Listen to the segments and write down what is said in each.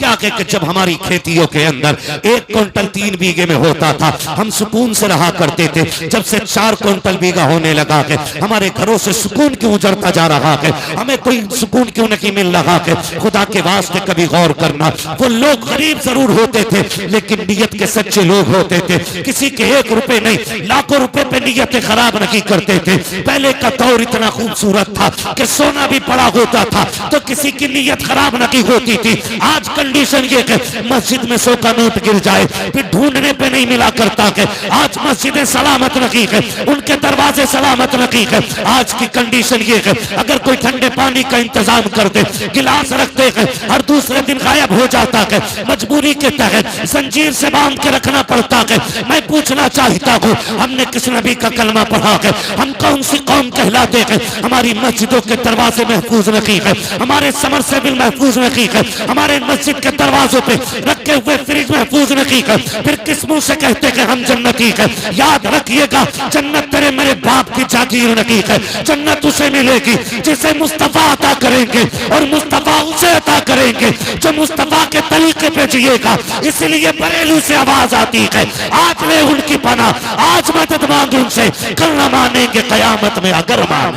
क्या कि जब हमारी खेतियों के अंदर 1 क्विंटल 3 बीघे में होता था, हम सुकून से रहा करते थे। जब से 4 क्विंटल बीघा होने लगा के हमारे घरों से सुकून क्यों उजड़ता जा रहा है, हमें कोई सुकून क्यों नहीं मिल रहा है। खुदा के वास्ते कभी गौर करना, वो लोग गरीब जरूर होते थे लेकिन नीयत के सच्चे लोग होते थे। किसी के 1 रुपए नहीं, लाखों रुपए पे नीयतें खराब नहीं करते थे। पहले का दौर इतना खूबसूरत था कि सोना भी पड़ा होता था तो किसी की नीयत खराब नहीं होती थी। आज कंडीशन ये कि मस्जिद में 100 का नोट गिर जाए फिर ढूंढने पे नहीं मिला करता है। आज मस्जिदें सलामत नहीं है, उनके दरवाजे सलामत नहीं है। आज की कंडीशन ये है, अगर कोई ठंडे पानी का इंतजाम कर दे, गिलास रखते हैं, हर दूसरे दिन गायब हो जाता है। मजबूरी के तहत जंजीर से बांध के रखना पड़ता है। मैं पूछना चाहता हूँ, हमने किस नबी का कलमा पढ़ा है? हम कौन सी कौम कहलाते हैं? हमारी मस्जिदों के दरवाजे महफूज नहीं है, हमारे समरसेबिल महफूज नहीं है, हमारे मस्जिद के दरवाजों पे रखे हुए फ्रिज महफूज नहीं है। फिर किस मुंह से कहते हैं हम जन्नती है? याद रखिएगा, जन्नत तेरे मेरे बाप की जागीर नहीं है। जन्नत उसे मिलेगी जिसे मुस्तफा अता करेंगे और मुस्तफा उसे अता करेंगे जो मुस्तफा के तरीके पे जिएगा। इसलिए बरेलू से आवाज आती है, आज ले उनकी पनाह, आज मदद मांग उनसे, कल न मानेंगे कयामत में अगर मान।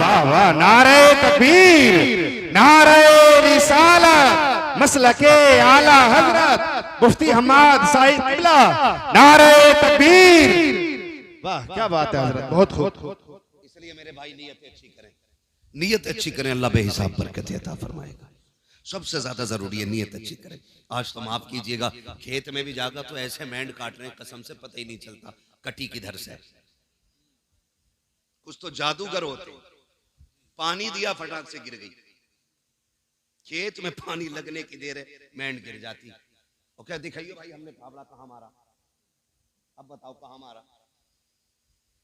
नारे तकबीर, नारे रिसालत, मसलके आला हजरत मुफ्ती हम्माद साइद किबला, नारे तकबीर। वाह क्या बात है हजरत, बहुत खूब। इसलिए मेरे भाई नीयत अच्छी करें, नीयत अच्छी करें, अल्लाह बेहिसाब बरकत अता फरमाएगा। सबसे ज्यादा जरूरी है नीयत अच्छी करें। आज तो माफ कीजिएगा, खेत में भी जागा तो ऐसे मैंड काट रहे हैं, कसम से पता ही नहीं चलता कटी किधर से। कुछ तो जादूगर होते, पानी दिया फटाक से गिर गई। खेत में पानी लगने की देर है, मैंड गिर जाती। और क्या दिखाइए भाई, हमने फावड़ा कहाँ मारा, अब बताओ कहाँ मारा।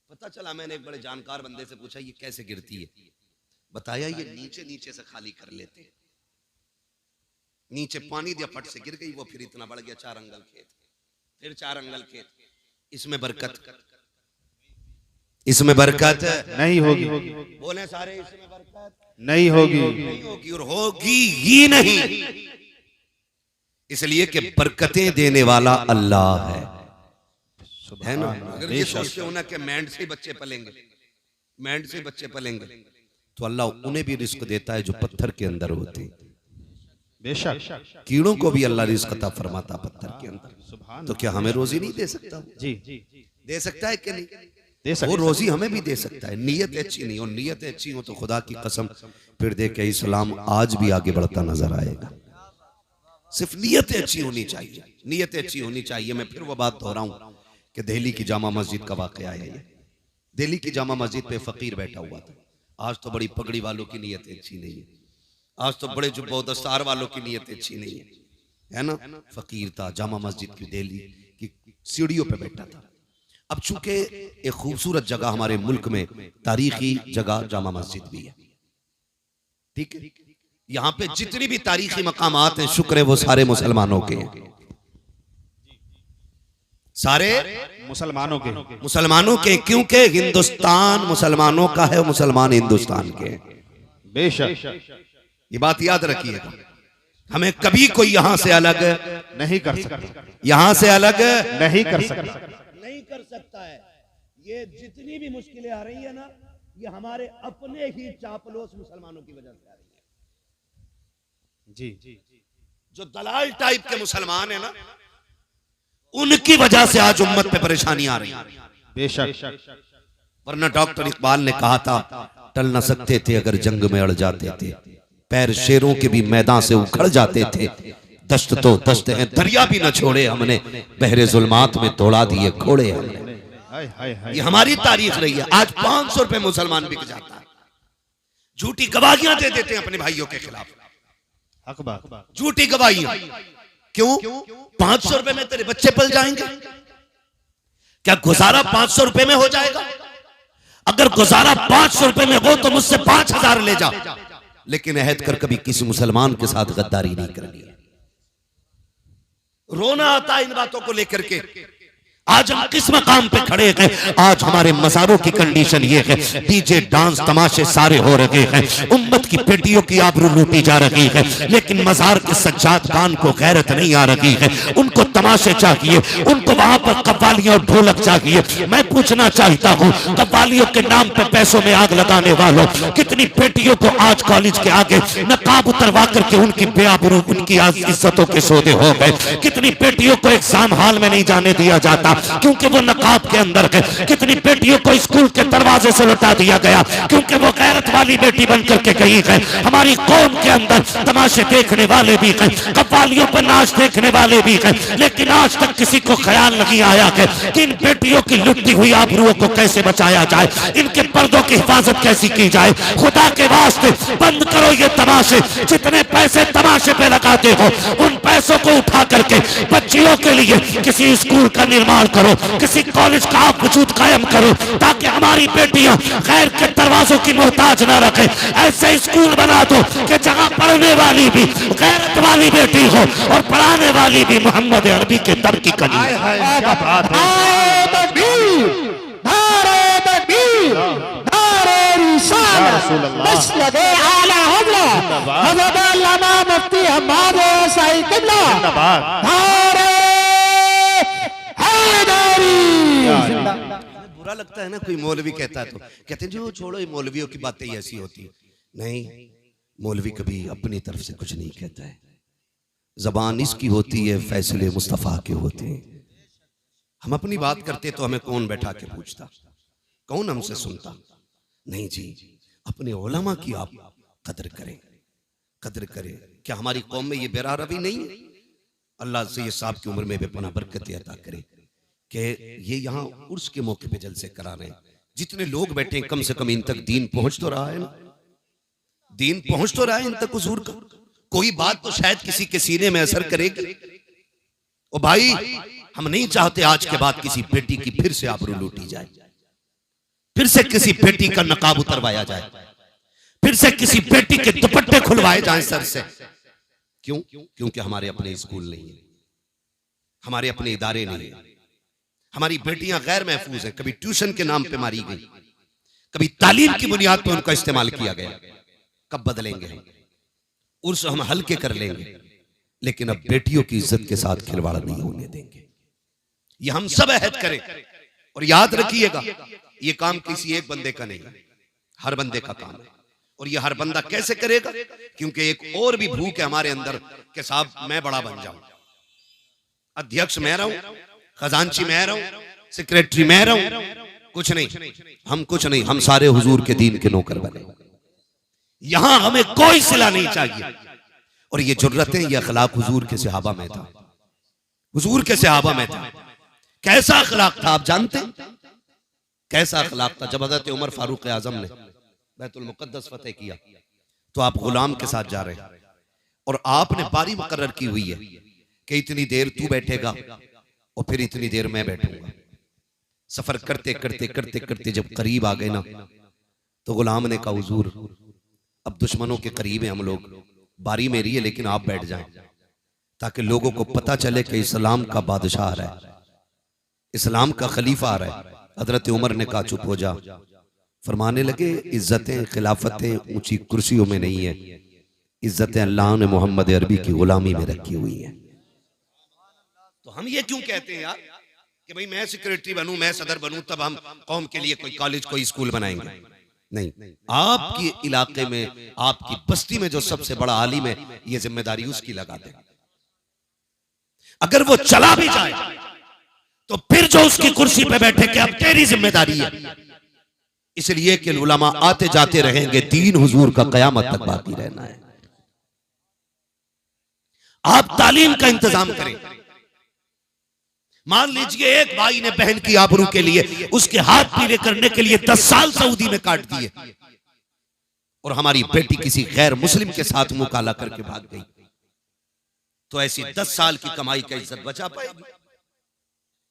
पता चला, मैंने एक बड़े जानकार बंदे से पूछा ये कैसे गिरती है, बताया ये नीचे नीचे से खाली कर लेते, नीचे पानी दिया फट से गिर गई वो, फिर इतना बढ़ गया 4 अंगल खेत, फिर 4 अंगल खेत। इसमें बरकत, इसमें बरकत नहीं होगी, बोले सारे इसमें बरकत नहीं होगी, नहीं होगी और होगी ही नहीं। इसलिए कि बरकतें देने वाला अल्लाह है ना। अगर ये सोचते हो ना कि मैंड से बच्चे पलेंगे, मैंड से बच्चे पलेंगे, तो अल्लाह उन्हें भी रिस्क देता है जो पत्थर के अंदर होते हैं। बेशक कीड़ों को भी अल्लाह रिस्क अता फरमाता पत्थर के अंदर। तो क्या हमें रोजी नहीं दे सकता? जी दे सकता है कि नहीं दे सकता, वो रोजी हमें भी दे सकता है। नीयत अच्छी नहीं हो, नीयत अच्छी हो तो खुदा की कसम फिर देख के इस्लाम आज भी आगे बढ़ता नजर आएगा। सिर्फ नीयत अच्छी होनी चाहिए, नीयत अच्छी होनी चाहिए। मैं फिर वो बात दोहराऊं कि दिल्ली की जामा मस्जिद का वाकया है ये। दिल्ली की जामा मस्जिद पे फकीर बैठा हुआ था। आज तो बड़ी पगड़ी वालों की नीयत अच्छी नहीं है, आज तो बड़े जुब्बा दस्तार वालों की नीयत अच्छी नहीं है ना। फकीर था, जामा मस्जिद की दिल्ली की सीढ़ियों पे बैठा था। अब चूंकि एक खूबसूरत जगह हमारे मुल्क में तारीखी जगह जामा मस्जिद भी है, ठीक है, यहाँ पे जितनी भी तारीखी मकामात हैं, शुक्र है वो सारे मुसलमानों के हैं, सारे मुसलमानों के, क्योंकि हिंदुस्तान मुसलमानों का है, मुसलमान हिंदुस्तान के हैं। बेशक ये बात याद रखिएगा, हमें कभी कोई यहां से अलग नहीं कर सकता, यहां से अलग नहीं कर सकता, नहीं कर सकता है। ये जितनी भी मुश्किलें आ रही है ना, ये हमारे अपने ही चापलूस मुसलमानों की वजह से आ रही है। जी जो दलाल टाइप के मुसलमान है ना, उनकी वजह से आज उम्मत पे परेशानी आ रही है। बेशक, वरना डॉक्टर इकबाल ने कहा था, टल न सकते थे अगर जंग में अड़ जाते थे, पैर शेरों के भी मैदान से उखड़ जाते थे, दश्त तो दश्त है दरिया भी न छोड़े हमने, बहरे जुल्मात में तोड़ा दिए घोड़े हमने। ये हमारी तारीख रही है। आज 500 रुपए मुसलमान बिक जाता है, झूठी गवाहियां दे देते हैं अपने भाइयों के खिलाफ, झूठी गवाहियां। क्यों? 500 रुपए में तेरे बच्चे पल जाएंगे? क्या गुजारा 500 रुपए में हो जाएगा? अगर गुजारा 500 रुपए में हो तो मुझसे 5000 ले जा, लेकिन अहद कर कभी किसी मुसलमान के साथ गद्दारी नहीं करनी है। रोना आता है इन बातों को लेकर के। आज हम किस मकाम पे खड़े हैं? आज हमारे मज़ारों की कंडीशन ये है, डीजे डांस तमाशे सारे हो रहे हैं, उम्मत की बेटियों की आबरू लूटी जा रही है, लेकिन मज़ार के सज्जाद खान को गैरत नहीं आ रही है। उनको तमाशे चाहिए, उनको वहां पर कव्वालियां और ढोलक चाहिए। मैं पूछना चाहता हूँ, कव्वालियों के नाम पे पैसों में आग लगाने वालों, कितनी बेटियों को आज कॉलेज के आगे नकाब उतरवा करके उनकी बेआबरू, उनकी इज्जतों के सौदे हो गए। कितनी बेटियों को एग्जाम हॉल में नहीं जाने दिया जाता क्योंकि वो नकाब के अंदर है। कितनी बेटियों को स्कूल के दरवाजे से लौटा दिया गया क्योंकि वो गैरत वाली बेटी बन करके गई है। हमारी कौम के अंदर तमाशे देखने वाले भी हैं, कव्वालियों पर नाच देखने वाले भी हैं, लेकिन आज तक किसी को ख्याल नहीं आया है कि इन बेटियों की लुटती हुई आबरूओं को कैसे बचाया जाए, इनके पर्दों की हिफाजत कैसी की जाए। खुदा के वास्ते बंद करो ये तमाशे। जितने पैसे तमाशे पे लगाते हो, उन पैसों को उठा करके बच्चियों के लिए किसी स्कूल का निर्माण करो, किसी कॉलेज का आप वजूद कायम करो, ताकि हमारी बेटियां गैर के दरवाजों की मोहताज न रखे। ऐसे स्कूल बना दो कि जहां पढ़ने वाली भी गैरत वाली बेटी हो और पढ़ाने वाली भी मोहम्मद अरबी के दर की कली। क्या बात है। बुरा लगता है ना कोई मौलवी कहता है तो कहते हैं जो छोड़ो, ये मौलवियों की बातें ही ऐसी होती। नहीं, मौलवी कभी अपनी तरफ से कुछ नहीं कहता है। जबान इसकी होती है, फैसले मुस्तफा के होते हैं। हम अपनी बात करते तो हमें कौन बैठा के पूछता, कौन हमसे सुनता? नहीं जी, अपने उलमा की आप कदर करें, कदर करें। क्या हमारी कौम में ये बेरा रवि नहीं है? अल्लाह से ये साहब की उम्र में बेपनाह बरकत अता करे कि ये यहाँ उर्स के मौके पे जलसे करा रहे हैं। जितने लोग बैठे हैं, कम से कम इन तक दीन पहुंच तो रहा है ना, दीन पहुंच तो रहा है इन तक हुजूर का। कोई बात तो शायद किसी के सीने में असर करेगी। ओ भाई, हम नहीं चाहते आज के बाद किसी बेटी की फिर से आबरू लूटी जाए, फिर से किसी बेटी का नकाब उतरवाया जाए, फिर से किसी बेटी के दुपट्टे खुलवाए जाएं सर से। क्यों? क्योंकि हमारे अपने स्कूल नहीं है, हमारे अपने इदारे नहीं है। हमारी बेटियां गैर महफूज हैं। कभी ट्यूशन के नाम पे मारी गई, कभी तालीम की बुनियाद पे उनका इस्तेमाल किया गया। कब बदलेंगे हम? उर्स हम हल्के कर लेंगे, लेकिन अब बेटियों की इज्जत के साथ खिलवाड़ नहीं होने देंगे। ये हम सब अहद करें। और याद रखिएगा, ये काम किसी एक बंदे का नहीं, हर बंदे का काम है। और ये हर बंदा कैसे करेगा? क्योंकि एक और भी भूख है हमारे अंदर कि साहब मैं बड़ा बन जाऊं, अध्यक्ष मैं रहूं, खजांची मैं रहूं, सेक्रेटरी मैं रहूं। कुछ नहीं, हम कुछ नहीं, हम सारे हुजूर के दीन के नौकर बने। यहां हमें कोई सिला नहीं चाहिए। और ये जुर्रतें, ये अखलाक हुजूर के सहाबा में था, हुजूर के सहाबा में था। कैसा अखलाक था आप जानते हैं? कैसा अखलाक था? जब हज़रत उमर फारूक आजम ने बैतुल मुक़द्दस फतेह किया तो आप गुलाम के साथ जा रहे हैं और आपने बारी मुकर्रर की हुई है कि इतनी देर तू बैठेगा और फिर इतनी देर मैं बैठूंगा। सफर करते करते करते करते जब करीब आ गए ना, तो गुलाम ने कहा हुजूर अब दुश्मनों के करीब हैं हम लोग, बारी मेरी है लेकिन आप बैठ जाएं ताकि लोगों को पता चले कि इस्लाम का बादशाह आ रहा है, इस्लाम का खलीफा आ रहा है। हजरत उमर ने कहा चुप हो जा। फरमाने लगे इज्जतें खिलाफतें ऊंची कुर्सियों में नहीं है, इज्जतें अल्लाह ने मोहम्मद अरबी की गुलामी में रखी हुई है। तो हम ये क्यों कहते हैं यार कि भाई मैं सेक्रेटरी बनूं, मैं सदर बनूं, तब हम कौम के लिए कोई कॉलेज कोई स्कूल बनाएंगे? नहीं, आपके इलाके में आपकी बस्ती में जो सबसे बड़ा आलिम है, ये जिम्मेदारी उसकी लगा दे। अगर वो चला भी जाए तो फिर जो उसकी कुर्सी पे बैठे कि अब तेरी जिम्मेदारी है, इसलिए कि उलमा आते जाते रहेंगे, दीन हुजूर का कयामत तक बाकी रहना है। आप तालीम का इंतजाम करें। मान लीजिए एक भाई ने बहन की आबरू के लिए उसके हाथ पीले करने के लिए 10 साल सऊदी में काट दिए और हमारी बेटी किसी गैर मुस्लिम के साथ मुकाला करके भाग गई, तो ऐसी 10 साल की कमाई का इज्जत बचा पाएगी?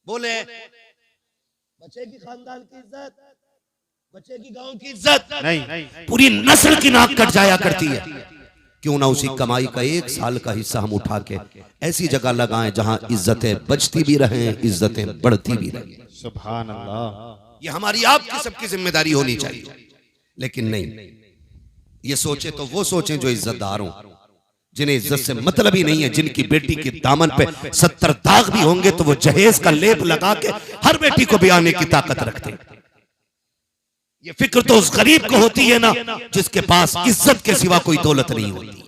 बोले बचेगी खानदान की इज्जत, बचेगी गांव की इज्जत? नहीं, पूरी नस्ल की नाक कट जाया करती है। क्यों ना उसी कमाई का 1 साल का हिस्सा हम उठा के ऐसी जगह लगाएं जहां इज्जतें बचती भी रहें, इज्जतें बढ़ती भी रहें। सुभान अल्लाह। ये हमारी आपकी सबकी जिम्मेदारी होनी चाहिए। लेकिन नहीं, ये सोचे तो वो सोचें जो इज्जतदार हों, जिन्हें इज्जत से मतलब ही नहीं है, जिनकी बेटी के दामन पे 70 दाग भी होंगे तो वो जहेज का लेप लगा के हर बेटी को ब्याने की ताकत रखते हैं। ये फिक्र तो उस गरीब को होती है ना जिसके पास इज्जत के सिवा कोई दौलत नहीं होती है।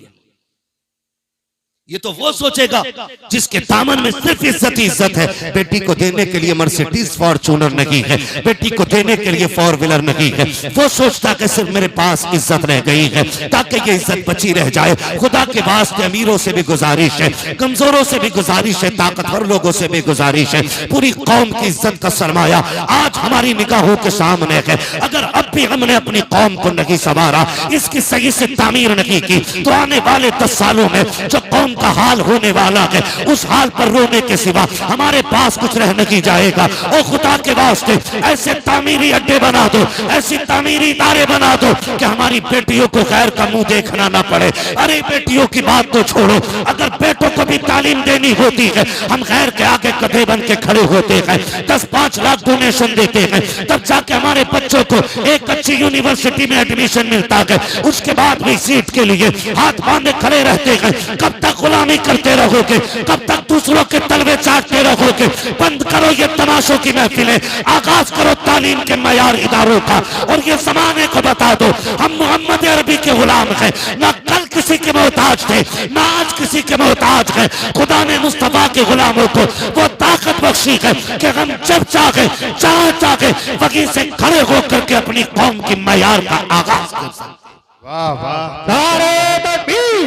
ये तो वो सोचेगा जिसके दामन में सिर्फ इज्जत ही इज्जत है। बेटी को देने के लिए मर्सिडीज फॉर्च्यूनर नहीं है, बेटी को देने के लिए 4 व्हीलर नहीं है। वो सोचता कि सिर्फ मेरे पास इज्जत रह गई है ताकि ये इज्जत बची रह जाए। खुदा के वास्ते अमीरों से भी गुजारिश है, कमजोरों से भी गुजारिश है, ताकतवर लोगों से भी गुजारिश है, पूरी कौम की इज्जत का सरमाया आज हमारी निगाहों के सामने है। अगर अब भी हमने अपनी कौम को नहीं संवारा, इसकी सही से तामीर नहीं की, तो आने वाले 10 सालों में जो कौम का हाल होने वाला है, उस हाल पर रोने के सिवा हमारे पास कुछ रह नहीं जाएगा। ओ खुदा के वास्ते ऐसे तामीरी अड्डे बना दो, ऐसी तामीरी इदारे बना दो कि हमारी बेटियों को गैर का मुंह देखना ना पड़े। अरे बेटियों की बात तो छोड़ो, अगर बेटों को भी तालीम देनी होती है, हम गैर के आगे गधे बन के खड़े होते हैं, 10-5 लाख डोनेशन देते हैं, तब जाके हमारे बच्चों को एक अच्छी यूनिवर्सिटी में एडमिशन मिलता है। उसके बाद भी सीट के लिए हाथ बांधे खड़े रहते हैं। कब तक गुलामी करते रहोगे? कब तक दूसरों के तलवे चाटते रहोगे? बंद करो ये तमाशों की महफिलें, आगाज करो तालीम के मयार इदारों का, और ये जमाने को बता दो हम मोहम्मद अरबी के गुलाम हैं, ना कल किसी के मोहताज थे, ना आज किसी के मोहताज हैं। खुदा ने मुस्तफा के गुलामों को वो ताकत बख्शी है कि हम जब चाहे जहां चाहे वहीं से खड़े होकर के अपनी कौम की मयार का आगाज कर सकते। वाह वाह। नारे तकबीर,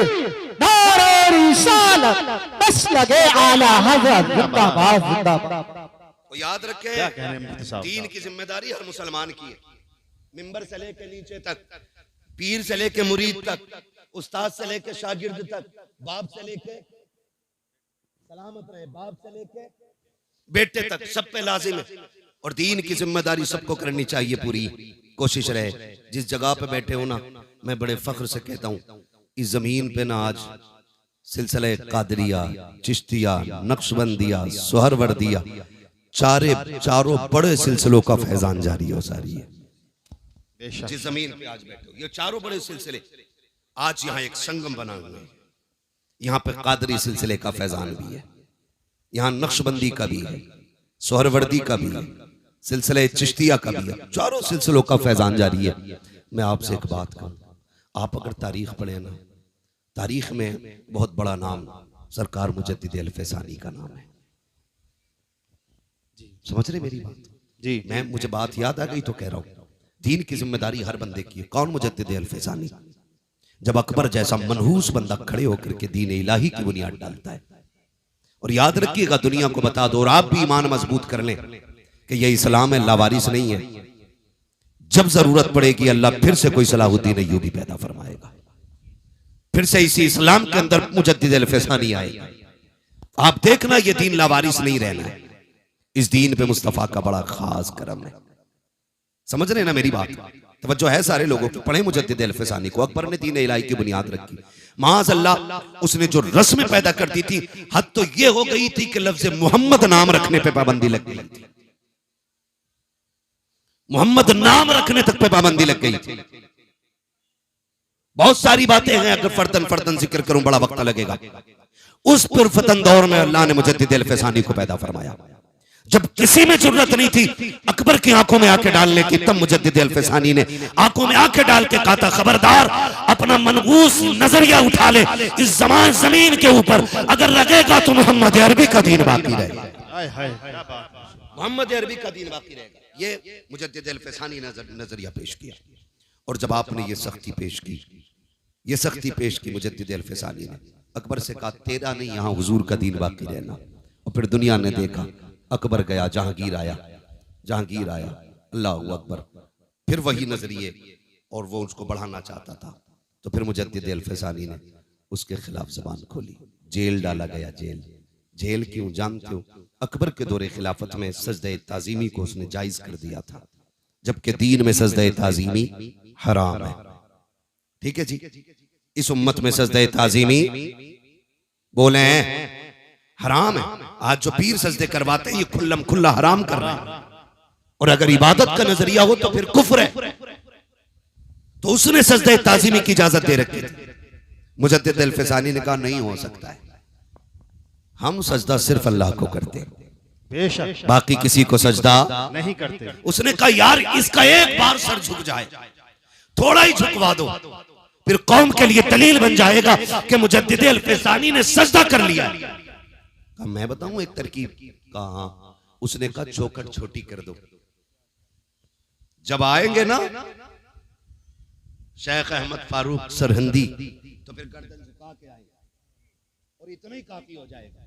नारे रिसालत, मसलके आला हज़रत जिंदाबाद जिंदाबाद। तो याद रखें, क्या कह रहे हैं मुफ्ती साहब? दीन की जिम्मेदारी हर मुसलमान की है। मिंबर से लेके नीचे तक, पीर से लेके मुरीद तक, उस्ताद से लेके शागिर्द तक, बाप से लेके सलामत रहे, बाप से लेके बेटे तक, सब पे लाजिम है। और दीन की जिम्मेदारी सबको करनी चाहिए पूरी। कोशिश रहे जिस जगह पे बैठे हो ना, मैं बड़े फख्र से कहता हूँ इस जमीन पे ना आज सिलसिले कादरिया, चिश्तिया, नक्शबंदिया, सुहरवर्दिया, चारों बड़े सिलसिलों का फैजान जारी हो सारी है। जिस जमीन पे आज बैठे हो, ये चारों बड़े सिलसिले आज यहाँ एक संगम बना हुआ है। यहाँ पे कादरी सिलसिले का फैजान भी है, यहाँ नक्शबंदी का भी है, सुहरवर्दी का भी है, सिलसिले चिश्तिया का भी है, चारों सिलसिलों का फैजान जारी है। मैं आपसे एक बात कहूँ, आप अगर तारीख पढ़े ना, तारीख में बहुत बड़ा नाम सरकार मुजद्दिद अल-फैसानी का नाम है। समझ रहे मेरी बात? जी, मुझे बात याद आ गई तो कह रहा हूँ, दीन की जिम्मेदारी हर बंदे की है। कौन? मुजद्दिद अल-फैसानी। जब अकबर जैसा मनहूस बंदा खड़े होकर के दीन इलाही की बुनियाद डालता है। और याद रखिएगा, दुनिया को बता दो और आप भी ईमान मजबूत कर लें कि यह इस्लाम है, लावारिस नहीं है। जब जरूरत पड़ेगी अल्लाह फिर से कोई सलाहुद्दीन अय्यूबी पैदा फरमाएगा, फिर से इसी इस्लाम के अंदर मुजद्दिद अल-फैसानी आएगा। आप देखना, ये दीन लावारिस नहीं रहना है। इस दीन पे मुस्तफा का बड़ा खास करम है। समझ रहे ना मेरी बात? तवज्जो है सारे लोगों की। पढ़े मुजद्दिद अल-फैसानी को। अकबर ने दीन इलाही की बुनियाद रखी, माअज़ल्लाह उसने जो रस्में पैदा कर दी थी, हद तो ये हो गई थी कि लफ्ज़ मोहम्मद नाम रखने पे पाबंदी लग गई थी। मोहम्मद नाम रखने तक पे पाबंदी लग गई थी। बहुत सारी बातें हैं, अगर फर्दन फर्दन जिक्र करूं बड़ा वक्त लगेगा। उस पुरफतन दौर में अल्लाह ने मुजद्दिद अल-फैसानी को पैदा फरमाया। जब किसी में जरूरत नहीं थी अकबर की आंखों में आंखें डालने की, तब मुजद्दिद अल-फैसानी ने आंखों में आंखें डाल के कहा था, खबरदार अपना मनगूस नजरिया उठा ले, इस जमीन के ऊपर अगर लगेगा तो मोहम्मद अरबी का दीन बाकी रहेगा। मोहम्मद अरबी का दीन बाकी रहेगा। ये मुजद्दिद अल-फैसानी नजरिया पेश किया। और जब आपने ये सख्ती पेश की, ये सख्ती पेश की मुजद्दिद अल-फैसानी ने, अकबर से कहा तेरा नहीं, यहाँ हुजूर का दीन बाकी रहना। और फिर दुनिया ने देखा, अकबर गया, जहांगीर आया, अल्लाह अकबर, फिर वही नजरिए, और वो उसको बढ़ाना चाहता था। तो फिर मुजद्दिद अल-फैसानी ने उसके खिलाफ जबान खोली, जेल डाला गया। जेल क्यों जानते हो? अकबर के दौरे खिलाफत में सजदे ताजीमी को उसने जायज कर दिया था, जबकि दीन में सजदे ताजीमी हराम है। ठीक है जी। इस उम्मत में सजदे ताजीमी बोले हैं हराम है। आज जो पीर सजदे करवाते हैं ये खुल्लम खुल्ला हराम कर रहे हैं। और अगर इबादत का नजरिया हो तो फिर कुफ्र है। तो उसने सजदे ताजीमी की इजाजत दे रखी थी। मुजद्दिद अल-फिसानी ने कहा नहीं हो सकता है, हम सजदा सिर्फ अल्लाह को करते हैं, बेशक बाकी किसी को सजदा नहीं करते। उसने कहा यार इसका एक बार सर झुक जाए, थोड़ा ही झुकवा दो, फिर कौम के लिए दलील बन जाएगा कि मुजद्दिद अल-फिसानी ने सजदा कर लिया। कहा मैं बताऊं एक तरकीब। कहा उसने कहा चौखट छोटी कर दो। जब आएंगे ना शेख अहमद फारूक सरहंदी तो फिर गर्दन झुका के आएंगे और इतना ही काफी हो जाएगा।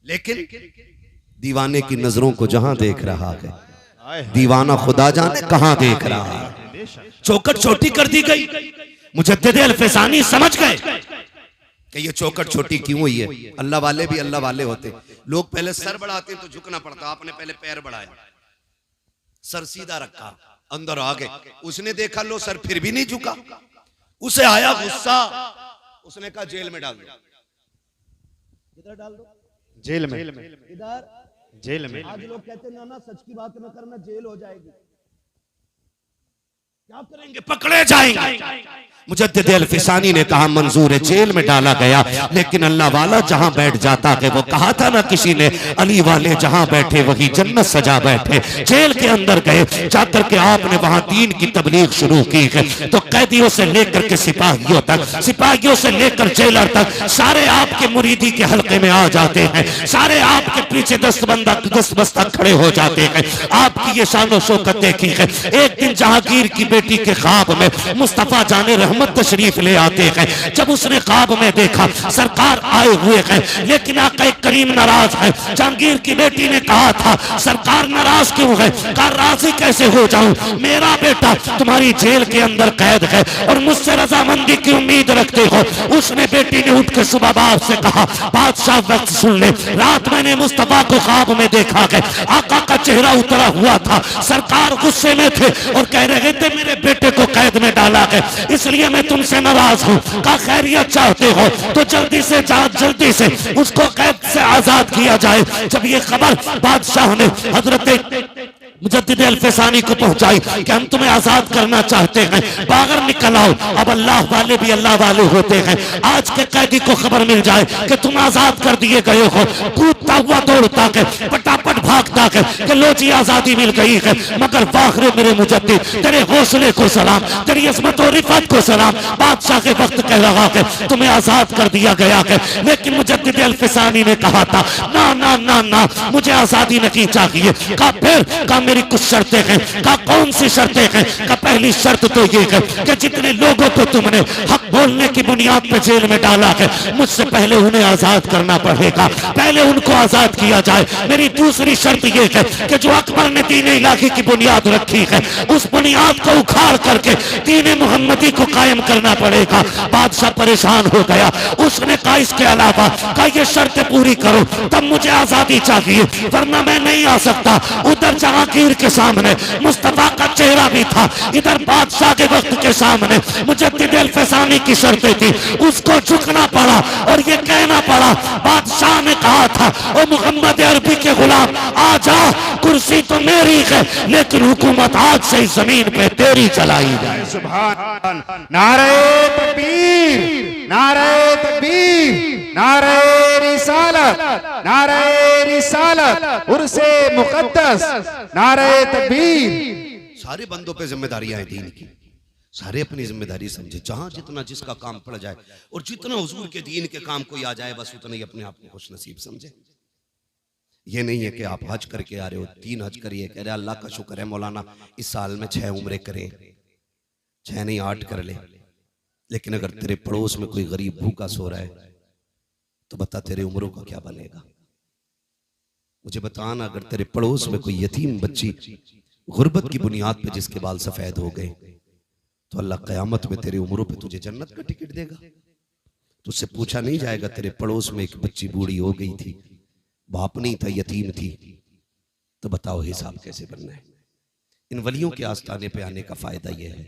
लेकिन दीवाने की नजरों को जहां देख रहा है, दीवाना खुदा जाने कहां देख रहा है। चौखट छोटी कर दी गई। मुजद्दिद अल-फिसानी समझ गए कि ये चौखट छोटी क्यों हुई है। अल्लाह वाले भी अल्लाह वाले होते। लोग पहले सर बढ़ाते तो झुकना पड़ता, आपने पहले पैर बढ़ाया, सर सीधा रखा, अंदर आ गए। उसने देखा लो सर फिर भी नहीं झुका, उसे आया गुस्सा, उसने कहा जेल में डाल दो। किधर डाल दो? जेल में। इधर जेल में। आज लोग कहते ना ना सच की बात न करना, जेल हो जाएगी। क्या करेंगे? पकड़े जाएंगे। मुजद्दिद अल-फिसानी ने कहा मंजूर है, जेल में डाला गया। लेकिन अल्लाह वाला जहां बैठ जाता है, वो कहा था ना किसी ने, अली वाले जहां बैठे वही जन्नत सजा बैठे। जेल के अंदर गए, जाकर के आपने वहां दीन की तबलीग शुरू की है। तो कैदियों से लेकर के सिपाहियों तक, सिपाहियों से लेकर जेलर तक, सारे आपके मुरीदी के हल्के में आ जाते हैं। सारे आपके पीछे दस्तबस्ता खड़े हो जाते हैं। आपकी ये शान शौकत देखी है। एक दिन जहांगीर की बेटी के ख्वाब में मुस्तफा जाने रहमत तशरीफ ले आते हैं। जब उसने ख्वाब में देखा सरकार आए हुए हैं, लेकिन आका करीम नाराज है। जहांगीर की बेटी ने कहा था सरकार नाराज क्यों है? कहा राजी कैसे हो जाऊं, मेरा बेटा तुम्हारी जेल के अंदर कैद है और मुझसे रजामंदी की उम्मीद रखते हो। उसने बेटी ने उठ के सुबह बाप से कहा बादशाह वक्त सुन ले, रात मैंने मुस्तफा को ख्वाब में देखा है, आका का चेहरा उतरा हुआ था, सरकार गुस्से में थे और कह रहे थे मेरे बेटे को कैद में डाला है, इसलिए मैं तुमसे नाराज हूँ। का खैरियत चाहते हो तो जल्दी से उसको कैद से आजाद किया जाए। जब ये खबर बादशाह ने हजरत मुजद्दिद अल-फिसानी को पहुंचाई कि हम तुम्हें आजाद करना चाहते हैं, बाहर निकल आओ। अब अल्लाह वाले भी अल्लाह वाले होते हैं। आज के कैदी को खबर मिल जाए कि तुम आजाद कर दिए गए हो, कूदता हुआ दौड़ता है, फटाफट भागता है कि लो जी आजादी मिल गई है। मगर बाहर मेरे मुजद्दिद, तेरे हौसले को सलाम, तेरी अजमत और रिफत को सलाम। बादशाह के वक्त कह रहा है तुम्हें आजाद कर दिया गया है। लेकिन मुजद्दिद अल-फिसानी ने कहा था ना ना ना ना, मुझे आजादी नहीं चाहिए। का फिर मेरी कुछ शर्तें हैं। का कौन सी शर्तें हैं? का पहली शर्त तो ये है कि जितने लोगों को तुमने हक बोलने की बुनियाद पे जेल में डाला है, मुझसे पहले उन्हें आजाद करना पड़ेगा, पहले उनको आजाद किया जाए। मेरी दूसरी शर्त ये है कि जो अकबर ने दीन इलाही की बुनियाद रखी है, उस बुनियाद को उखाड़ करके दीन मुहम्मदी को कायम करना पड़ेगा। बादशाह परेशान हो गया। उसने कहा इसके अलावा का ये शर्तें पूरी करो तब मुझे आजादी चाहिए, वरना मैं नहीं आ सकता। उधर जहांगीर के सामने मुस्तफा का चेहरा भी था, इधर बादशाह के वक्त के सामने मुजद्दिद अल-फिसानी की शर्तें थी। उसको झुकना पड़ा और ये कहना पड़ा। बादशाह ने कहा था ओ मोहम्मद अरबी के गुलाम आजा, कुर्सी तो मेरी है लेकिन हुकूमत आज से इस जमीन पे तेरी चलाई जाए। सुभान। नारे तकबीर, नारे तकबीर, नारे रिसालत, नारे रिसालत, उर्से मुकद्दस, नारे तकबीर। सारे बंदों पे जिम्मेदारियां हैं दीन की, सारे अपनी जिम्मेदारी समझे। जहां जितना जिसका काम पड़ जाए और जितना हुजूर के दीन के काम कोई आ जाए, बस उतना ही अपने आप को खुश नसीब समझे। ये नहीं है कि आप हज करके आ रहे हो, 3 हज करिए, कह रहे अल्लाह का शुक्र है मौलाना इस साल में 6 उम्रे करें, 6 नहीं 8 कर ले। लेकिन अगर तेरे पड़ोस में कोई गरीब भूखा सो रहा है तो बता तेरे उम्रों का क्या बनेगा? मुझे बताना, अगर तेरे पड़ोस में कोई यतीम बच्ची गुर्बत की बुनियाद पे जिसके बाल सफेद हो गए, तो अल्लाह क़यामत में तेरी उम्रों पे तुझे जन्नत का टिकट देगा। तुझसे पूछा नहीं जाएगा तेरे पड़ोस में एक बच्ची बूढ़ी हो गई थी, बाप नहीं था, यतीम थी, तो बताओ हिसाब कैसे बनना है? इन वलियों के आस्थाने पे आने का फायदा यह है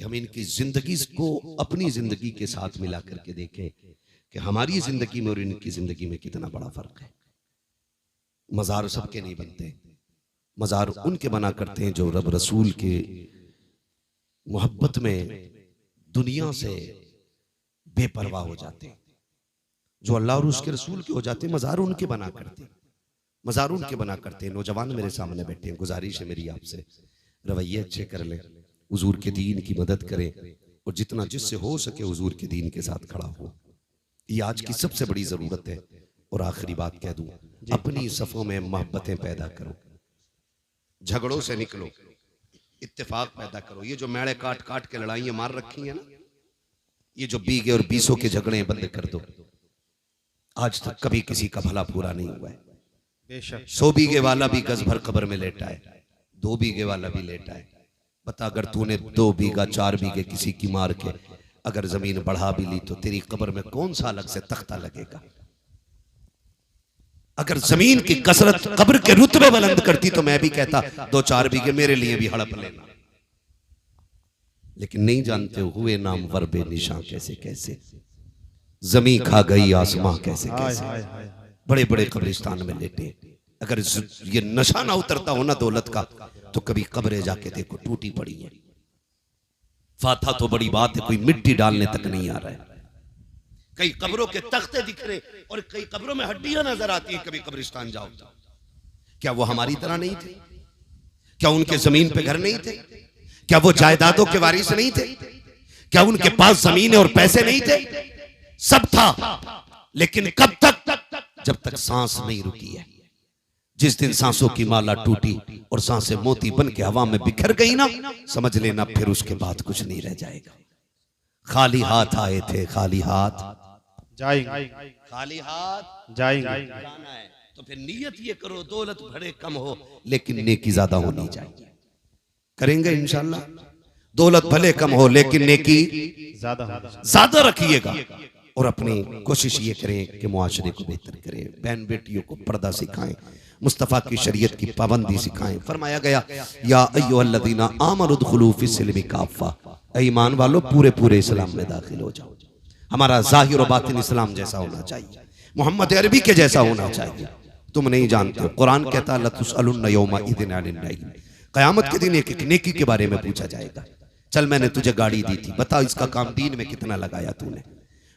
कि हम इनकी जिंदगी को अपनी जिंदगी के साथ मिला करके देखें कि हमारी जिंदगी में और इनकी जिंदगी में कितना बड़ा फर्क है। मजार सबके नहीं बनते, मजार उनके बना करते हैं जो रब रसूल के मोहब्बत में दुनिया से बेपरवाह हो जाते हैं, जो अल्लाह और उसके रसूल के हो जाते हैं। मजार उनके बना करते, मजार उनके बना करते हैं। नौजवान मेरे सामने बैठे हैं, गुजारिश है मेरी आपसे, रवैये अच्छे कर लें, हुजूर के दीन की मदद करें और जितना जिससे हो सके हुजूर के दीन के साथ खड़ा हो। ये आज की सबसे बड़ी जरूरत है। और आखिरी बात कह दूं, अपनी सफों में मोहब्बतें पैदा करो, झगड़ों से निकलो, इत्तेफाक पैदा करो। ये जो मेड़े काट काट के लड़ाइयां मार रखी हैं ना, ये जो बीगे और बीसों के झगड़े बंद कर दो। आज तक कभी किसी का भला पूरा नहीं हुआ है। 100 बीघे वाला भी गज भर कब्र में लेटा है, 2 बीघे वाला भी लेटा है। बता, अगर तूने 2 बीघा 4 बीघे किसी की मार के अगर जमीन बढ़ा भी ली तो तेरी कब्र में कौन सा अलग से तख्ता लगेगा? अगर जमीन की कसरत कब्र के रुतबे बुलंद करती तो मैं भी कहता 2-4 बीघे मेरे लिए भी हड़प लेना। लेकिन नहीं जानते हुए नाम वरबे निशां कैसे कैसे, जमी खा गई आसमां कैसे कैसे, बड़े बड़े कब्रिस्तान में लेटे। अगर ये नशा ना उतरता हो ना दौलत का तो कभी कब्रें जाके देखो टूटी पड़ी है। फाथा तो बड़ी बात है, कोई मिट्टी डालने तक नहीं आ रहा है। कई कब्रों के तख्ते दिख रहे और कई कब्रों में हड्डियां नजर आती हैं। कभी कब्रिस्तान जाओ, क्या वो हमारी तरह नहीं थे? क्या उनके जमीन पे घर नहीं थे? क्या वो जायदादों के वारिस नहीं थे? क्या उनके पास जमीन और पैसे नहीं थे? सब था, लेकिन कब तक? जब तक सांस नहीं रुकी है। जिस दिन सांसों की माला टूटी और सांसें मोती बन के हवा में बिखर गई ना, समझ लेना फिर उसके बाद कुछ नहीं रह जाएगा। खाली हाथ आए थे, खाली हाथ जाएंगे, खाली हाथ जाएंगे। जाना है तो फिर नियत ये करो, दौलत भले कम हो लेकिन नेकी ज्यादा होनी चाहिए। करेंगे इंशाल्लाह। दौलत भले कम हो लेकिन नेकी ज्यादा रखिएगा। और अपनी कोशिश ये करें कि मुआशरे को बेहतर करें, बहन बेटियों को पर्दा सिखाएं, मुस्तफ़ा की शरीयत की पाबंदी सिखाएं। फरमाया गया, या अय्युहल्लज़ीना आमनु उदखुलू फिस्सिल्मि काफ़ा, ऐ ईमान वालो पूरे पूरे इस्लाम में दाखिल हो जाओ। हमारा जाहिर और बातिन इस्लाम जैसा होना चाहिए, मोहम्मद अरबी के जैसा होना चाहिए। तुम नहीं जानते हो, कुरान कहता है लतुसअलुन्ना यौमइज़िन अनिन नईम, क़यामत के दिन एक एक नेकी के बारे में पूछा जाएगा। चल मैंने तुझे गाड़ी दी थी, बता इसका काम दीन में कितना लगाया तूने।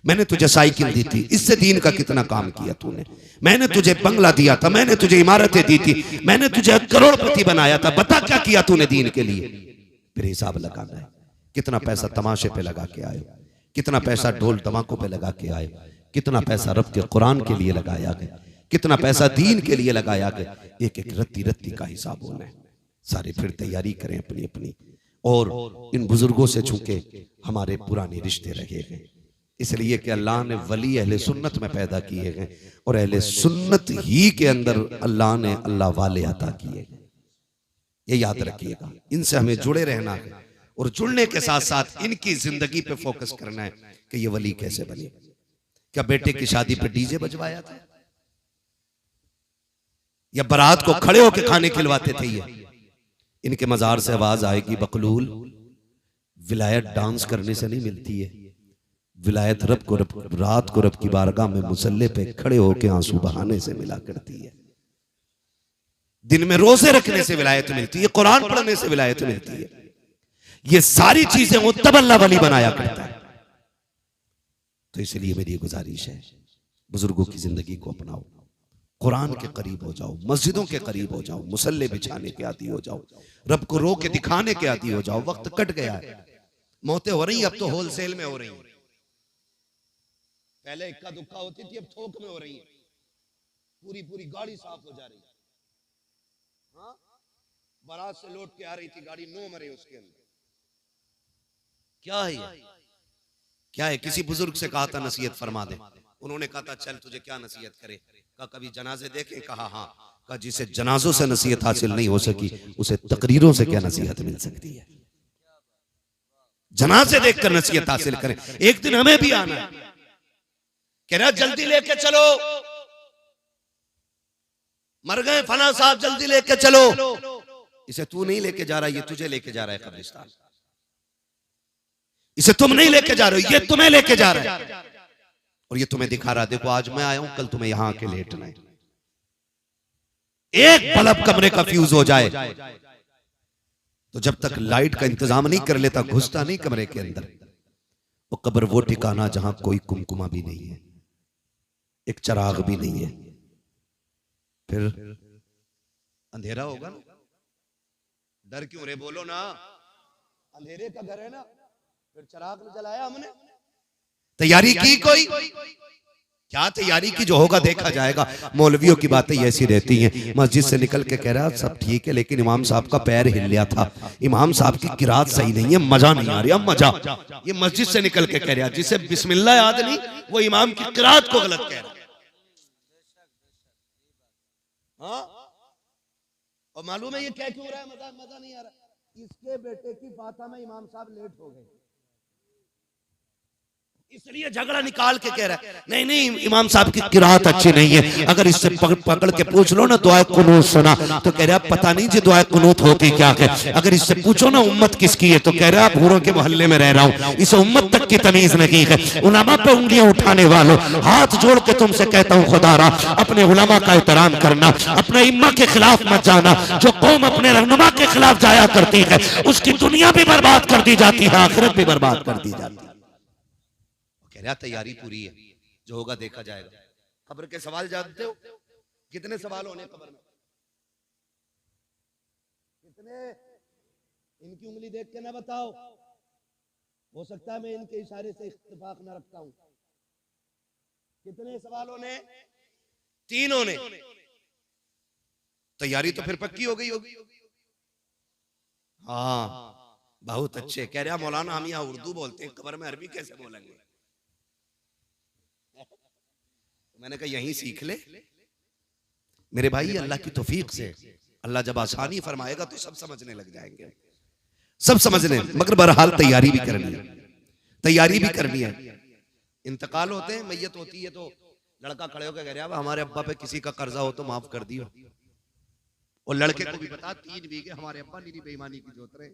मैंने तुझे साइकिल दी थी, इससे दीन का कितना काम किया तूने। मैंने तुझे बंगला दिया था, मैंने तुझे इमारतें दी थी, मैंने तुझे करोड़पति बनाया था, बता क्या किया तूने दीन के लिए। फिर हिसाब लगाना है, कितना पैसा तमाशे पे लगा के आए, कितना पैसा ढोल धमाकों पे लगा के आए, कितना पैसा रब के कुरान के लिए लगाया गया, कितना पैसा दीन के लिए लगाया गया। एक एक रत्ती रत्ती का हिसाब होना है। सारे फिर तैयारी करें अपनी अपनी, और इन बुजुर्गों से छूके हमारे पुराने रिश्ते रहे हैं। इसलिए कि अल्लाह ने वली अहले सुन्नत में पैदा किए हैं और अहले सुन्नत ही के अंदर अल्लाह ने अल्लाह वाले अता किए हैं। ये याद रखिएगा, इनसे हमें जुड़े रहना है और जुड़ने के साथ साथ इनकी जिंदगी पे फोकस करना है कि ये वली कैसे बने। क्या बेटे की शादी पे डीजे बजवाया था या बारात को खड़े होकर खाने खिलवाते थे? ये इनके मजार से आवाज आएगी बकलूल, विलायत डांस करने से नहीं मिलती है। विलायत रब रात को रब की बारगाह में मुसल्ले पे खड़े होकर आंसू बहाने से मिला करती है। दिन में रोजे रखने से विलायत मिलती है, कुरान पढ़ने से विलायत मिलती है। ये सारी चीजें वो तब अल्लाह वली बनाया करता है। तो इसलिए मेरी गुजारिश है, बुजुर्गों की जिंदगी को अपनाओ, कुरान के करीब हो जाओ, मस्जिदों के करीब हो जाओ, मुसल्ले बिछाने के आदी हो जाओ, रब को रो के दिखाने के आदी हो जाओ। वक्त कट गया है, मौतें हो रही, अब तो होलसेल में हो रही। पहले इक्का दुक्का होती थी, अब थोक में हो रही है। पूरी पूरी गाड़ी साफ हो जा रही है। हाँ, बारात से लौट के आ रही थी गाड़ी, 9 मरे उसके अंदर। क्या है ये? क्या है? किसी बुजुर्ग से कहा था नसीहत फरमा दे, उन्होंने कहा था चल तुझे क्या नसीहत करे। कहा कभी जनाजे देखे? कहा हाँ। कहा जिसे जनाजों से नसीहत हासिल नहीं हो सकी उसे तकरीरों से क्या नसीहत मिल सकती है। जनाजे देखकर नसीहत हासिल करें। एक दिन हमें भी आना है, कह रहा जल्दी लेके चलो, मर गए फला साहब, जल्दी लेके चलो। इसे तू नहीं लेके जा रहा, ये तुझे लेके जा रहा है कब्रिस्तान। इसे तुम नहीं लेके जा रहे हो, ये तुम्हें लेके जा रहा है और ये तुम्हें दिखा रहा, देखो आज मैं आया हूं, कल तुम्हें यहां के लेटना है। एक बल्ब कमरे का फ्यूज हो जाए तो जब तक लाइट का इंतजाम नहीं कर लेता घुसता नहीं कमरे के अंदर। वो कब्र वो ठिकाना जहां कोई कुमकुमा भी नहीं है, एक चिराग भी नहीं है, फिर अंधेरा होगा ना। डर क्यों रे, बोलो ना, अंधेरे का घर है ना, फिर चिराग न जलाया हमने। तैयारी की कोई? क्या तैयारी की? जो होगा देखा जाएगा। मौलवियों की बातें ऐसी रहती हैं। मस्जिद से निकल के कह रहा सब ठीक है, लेकिन इमाम साहब का पैर हिल गया था, इमाम साहब की किरात सही नहीं है, मजा नहीं आ रहा, मजा। ये मस्जिद से निकल के कह रहा, जिसे बिस्मिल्लाह याद नहीं वो इमाम की किरात को गलत कह रहा। हाँ? और मालूम है ये क्या क्यों रहा है? मजा नहीं आ रहा। इसके बेटे की फातिहा में इमाम साहब लेट हो गए, इसलिए झगड़ा निकाल के कह रहा है नहीं नहीं इमाम साहब की किरात अच्छी नहीं है। अगर इससे पकड़ के पूछ लो ना दुआ कुनूत सुना, तो कह रहा पता नहीं जी दुआ कुनूत होती क्या है। अगर इससे पूछो ना उम्मत किसकी है, तो कह रहा भूरों के मोहल्ले में रह रहा हूँ, इसे उम्मत तक की तमीज नहीं है। उलमा पे उंगलियां उठाने वालों, हाथ जोड़ के तुमसे कहता हूँ खुदारा अपने उलमा का एहतराम करना, अपने इम्मा के खिलाफ मत जाना। जो कौम अपने रहनुमा के खिलाफ जाया करती है उसकी दुनिया भी बर्बाद कर दी जाती है, आखिरत भी बर्बाद कर दी जाती है। तैयारी पूरी है, जो होगा देखा जाएगा। कब्र के सवाल जानते हो? कितने सवाल होने कब्र में? कितने? इनकी उंगली देख के ना बताओ, हो सकता है मैं इनके इशारे से इत्तेफाक ना रखता हूं। कितने सवाल होने? 3 होने। तैयारी तो फिर पक्की हो गई होगी। हाँ बहुत अच्छे कह रहे मौलाना, हम यहाँ उर्दू बोलते हैं, कब्र में अरबी कैसे बोलेंगे? मैंने कहा यहीं सीख ले मेरे भाई। अल्लाह की तौफीक से अल्लाह जब आसानी फरमाएगा तो सब समझने लग जाएंगे, सब समझने। मगर बहरहाल तैयारी भी करनी है, तैयारी भी करनी है। इंतकाल होते हैं, मैयत होती है तो लड़का खड़े होकर कह रहा हमारे अब्बा पे किसी का कर्जा हो तो माफ कर दियो। और लड़के को भी बता 3 बीघे हमारे अब्बा नीरी बेईमानी की जोत रहे।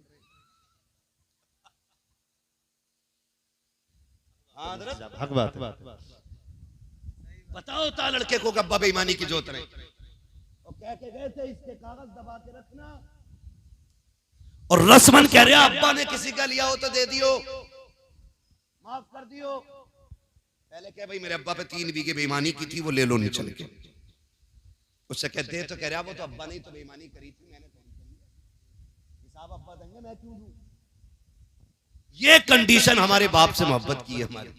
बताओ था लड़के को अब्बा बेईमानी की जोत रहे और कह के गए थे इसके कागज दबा के रखना। और रस्मन कह रहे अब्बा ने किसी का लिया हो तो दे दियो, माफ कर दियो। पहले कह भाई मेरे अब्बा पे 3 बीघे बेईमानी की थी, वो ले लो नहीं चल के। उससे कहते दे, तो कह रहा वो तो अब्बा ने तो बेईमानी करी थी, मैंने कौन करी? हिसाब अब्बा देंगे, मैं क्यों दूं? ये कंडीशन हमारे बाप से मोहब्बत की है हमारे।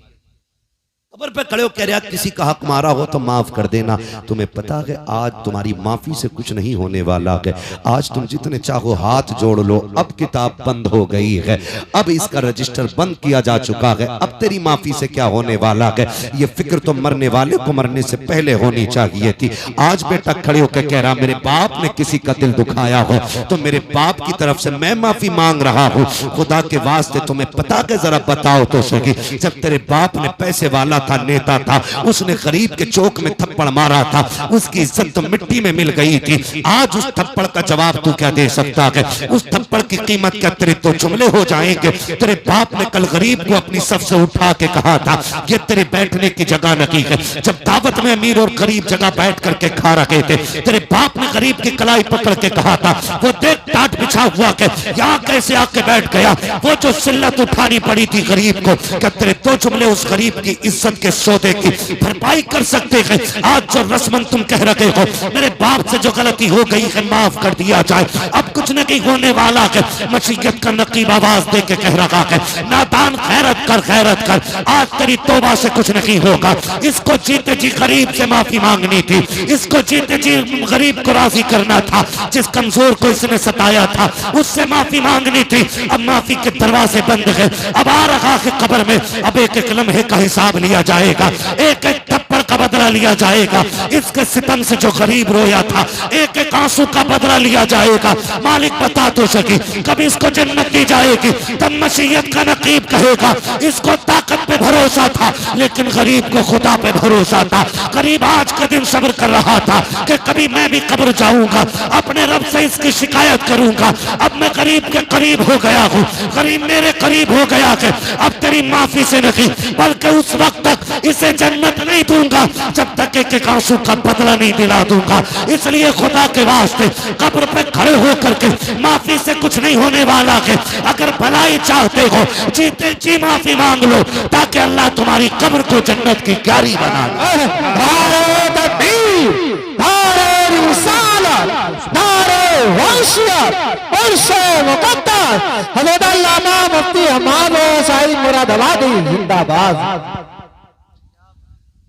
कब्र पे खड़े हो कह रहा किसी का हक मारा हो तो माफ कर देना। तुम्हें पता है आज तुम्हारी माफी से कुछ नहीं होने वाला है। आज तुम जितने चाहो हाथ जोड़ लो, अब किताब बंद हो गई है, अब इसका रजिस्टर बंद किया जा चुका है। अब तेरी माफी से क्या होने वाला है, ये फिक्र तो मरने वाले को मरने से पहले होनी चाहिए थी। आज बेटा खड़े होकर कह रहा मेरे बाप ने किसी का दिल दुखाया हो तो मेरे बाप की तरफ से मैं माफी मांग रहा हूँ। खुदा के वास्ते तुम्हें पता के जरा बताओ तो सही, जब तेरे बाप ने पैसे वाला था, नेता था, उसने गरीब के चौक में थप्पड़ मारा था, उसकी इज्जत तो मिट्टी में मिल गई थी। आज उस थप्पड़ का जवाब तू क्या दे सकता है? उस थप्पड़ की कीमत क्या तेरे तो जुमले हो जाएंगे? तेरे बाप ने कल गरीब को अपनी सफ से उठा के कहा था ये तेरे बैठने की जगह नहीं है। जब दावत में अमीर और गरीब जगह बैठ करके खा रहे थे, तेरे बाप ने गरीब की कलाई पकड़ के कहा था वो देख टाट बिछा हुआ के यहाँ कैसे आके बैठ गया। वो जो सिल्लत उठानी पड़ी थी गरीब को, क्या तेरे दो जुमले उस गरीब की इज्जत के सौदे की भरपाई कर सकते हैं? आज जो रस्मन तुम कह रहे हो मेरे बाप से जो गलती हो गई है माफ कर दिया जाए, अब कुछ नहीं होने वाला है। मशीयत का नकीब आवाज दे के कह रहा है नादान खैरत कर, खैरत कर, आज तेरी तौबा से कुछ नहीं होगा। इसको जीते जी गरीब से माफी मांगनी थी, इसको जीते जी गरीब को राजी करना था, जिस कमजोर को इसने सताया था उससे माफी मांगनी थी। अब माफी के दरवाजे बंद है, अब आ रहा है कब्र में, अब एक एक लम्हे का हिसाब लिया जाएगा, एक एक थप्पड़ का बदला लिया जाएगा। इसके सितम से जो गरीब रोया था, एक एक आंसू का बदला लिया जाएगा। मालिक बता तो सके, कभी इसको जन्नत दी जाएगी। तब मसीहत का नकीब कहेगा इसको ताकत पे भरोसा था, लेकिन गरीब को खुदा पे भरोसा था। गरीब आज के दिन सब्र कर रहा था कि कभी मैं भी कब्र जाऊंगा, अपने रब से इसकी शिकायत करूंगा। अब मैं गरीब के करीब हो गया हूँ, गरीब मेरे करीब हो गया कि अब तेरी माफी से नहीं, बल्कि उस वक्त तक इसे जन्नत नहीं दूंगा जब तक एक एक आंसू का बदला नहीं दिला दूंगा। इसलिए खुदा के वास्ते कब्र पे खड़े होकर के माफी से कुछ नहीं होने वाला है। अगर भलाई चाहते हो, जीते जी माफी मांग लो, ताकि अल्लाह तुम्हारी कब्र को जन्नत की क्यारी बना दे। नारे तकबीर, नारे रिसालत, नारे वंशियत, उर्से मुक़द्दस, हज़रत अल्लामा मुफ्ती हमाद साहिब मुरादाबादी जिंदाबाद।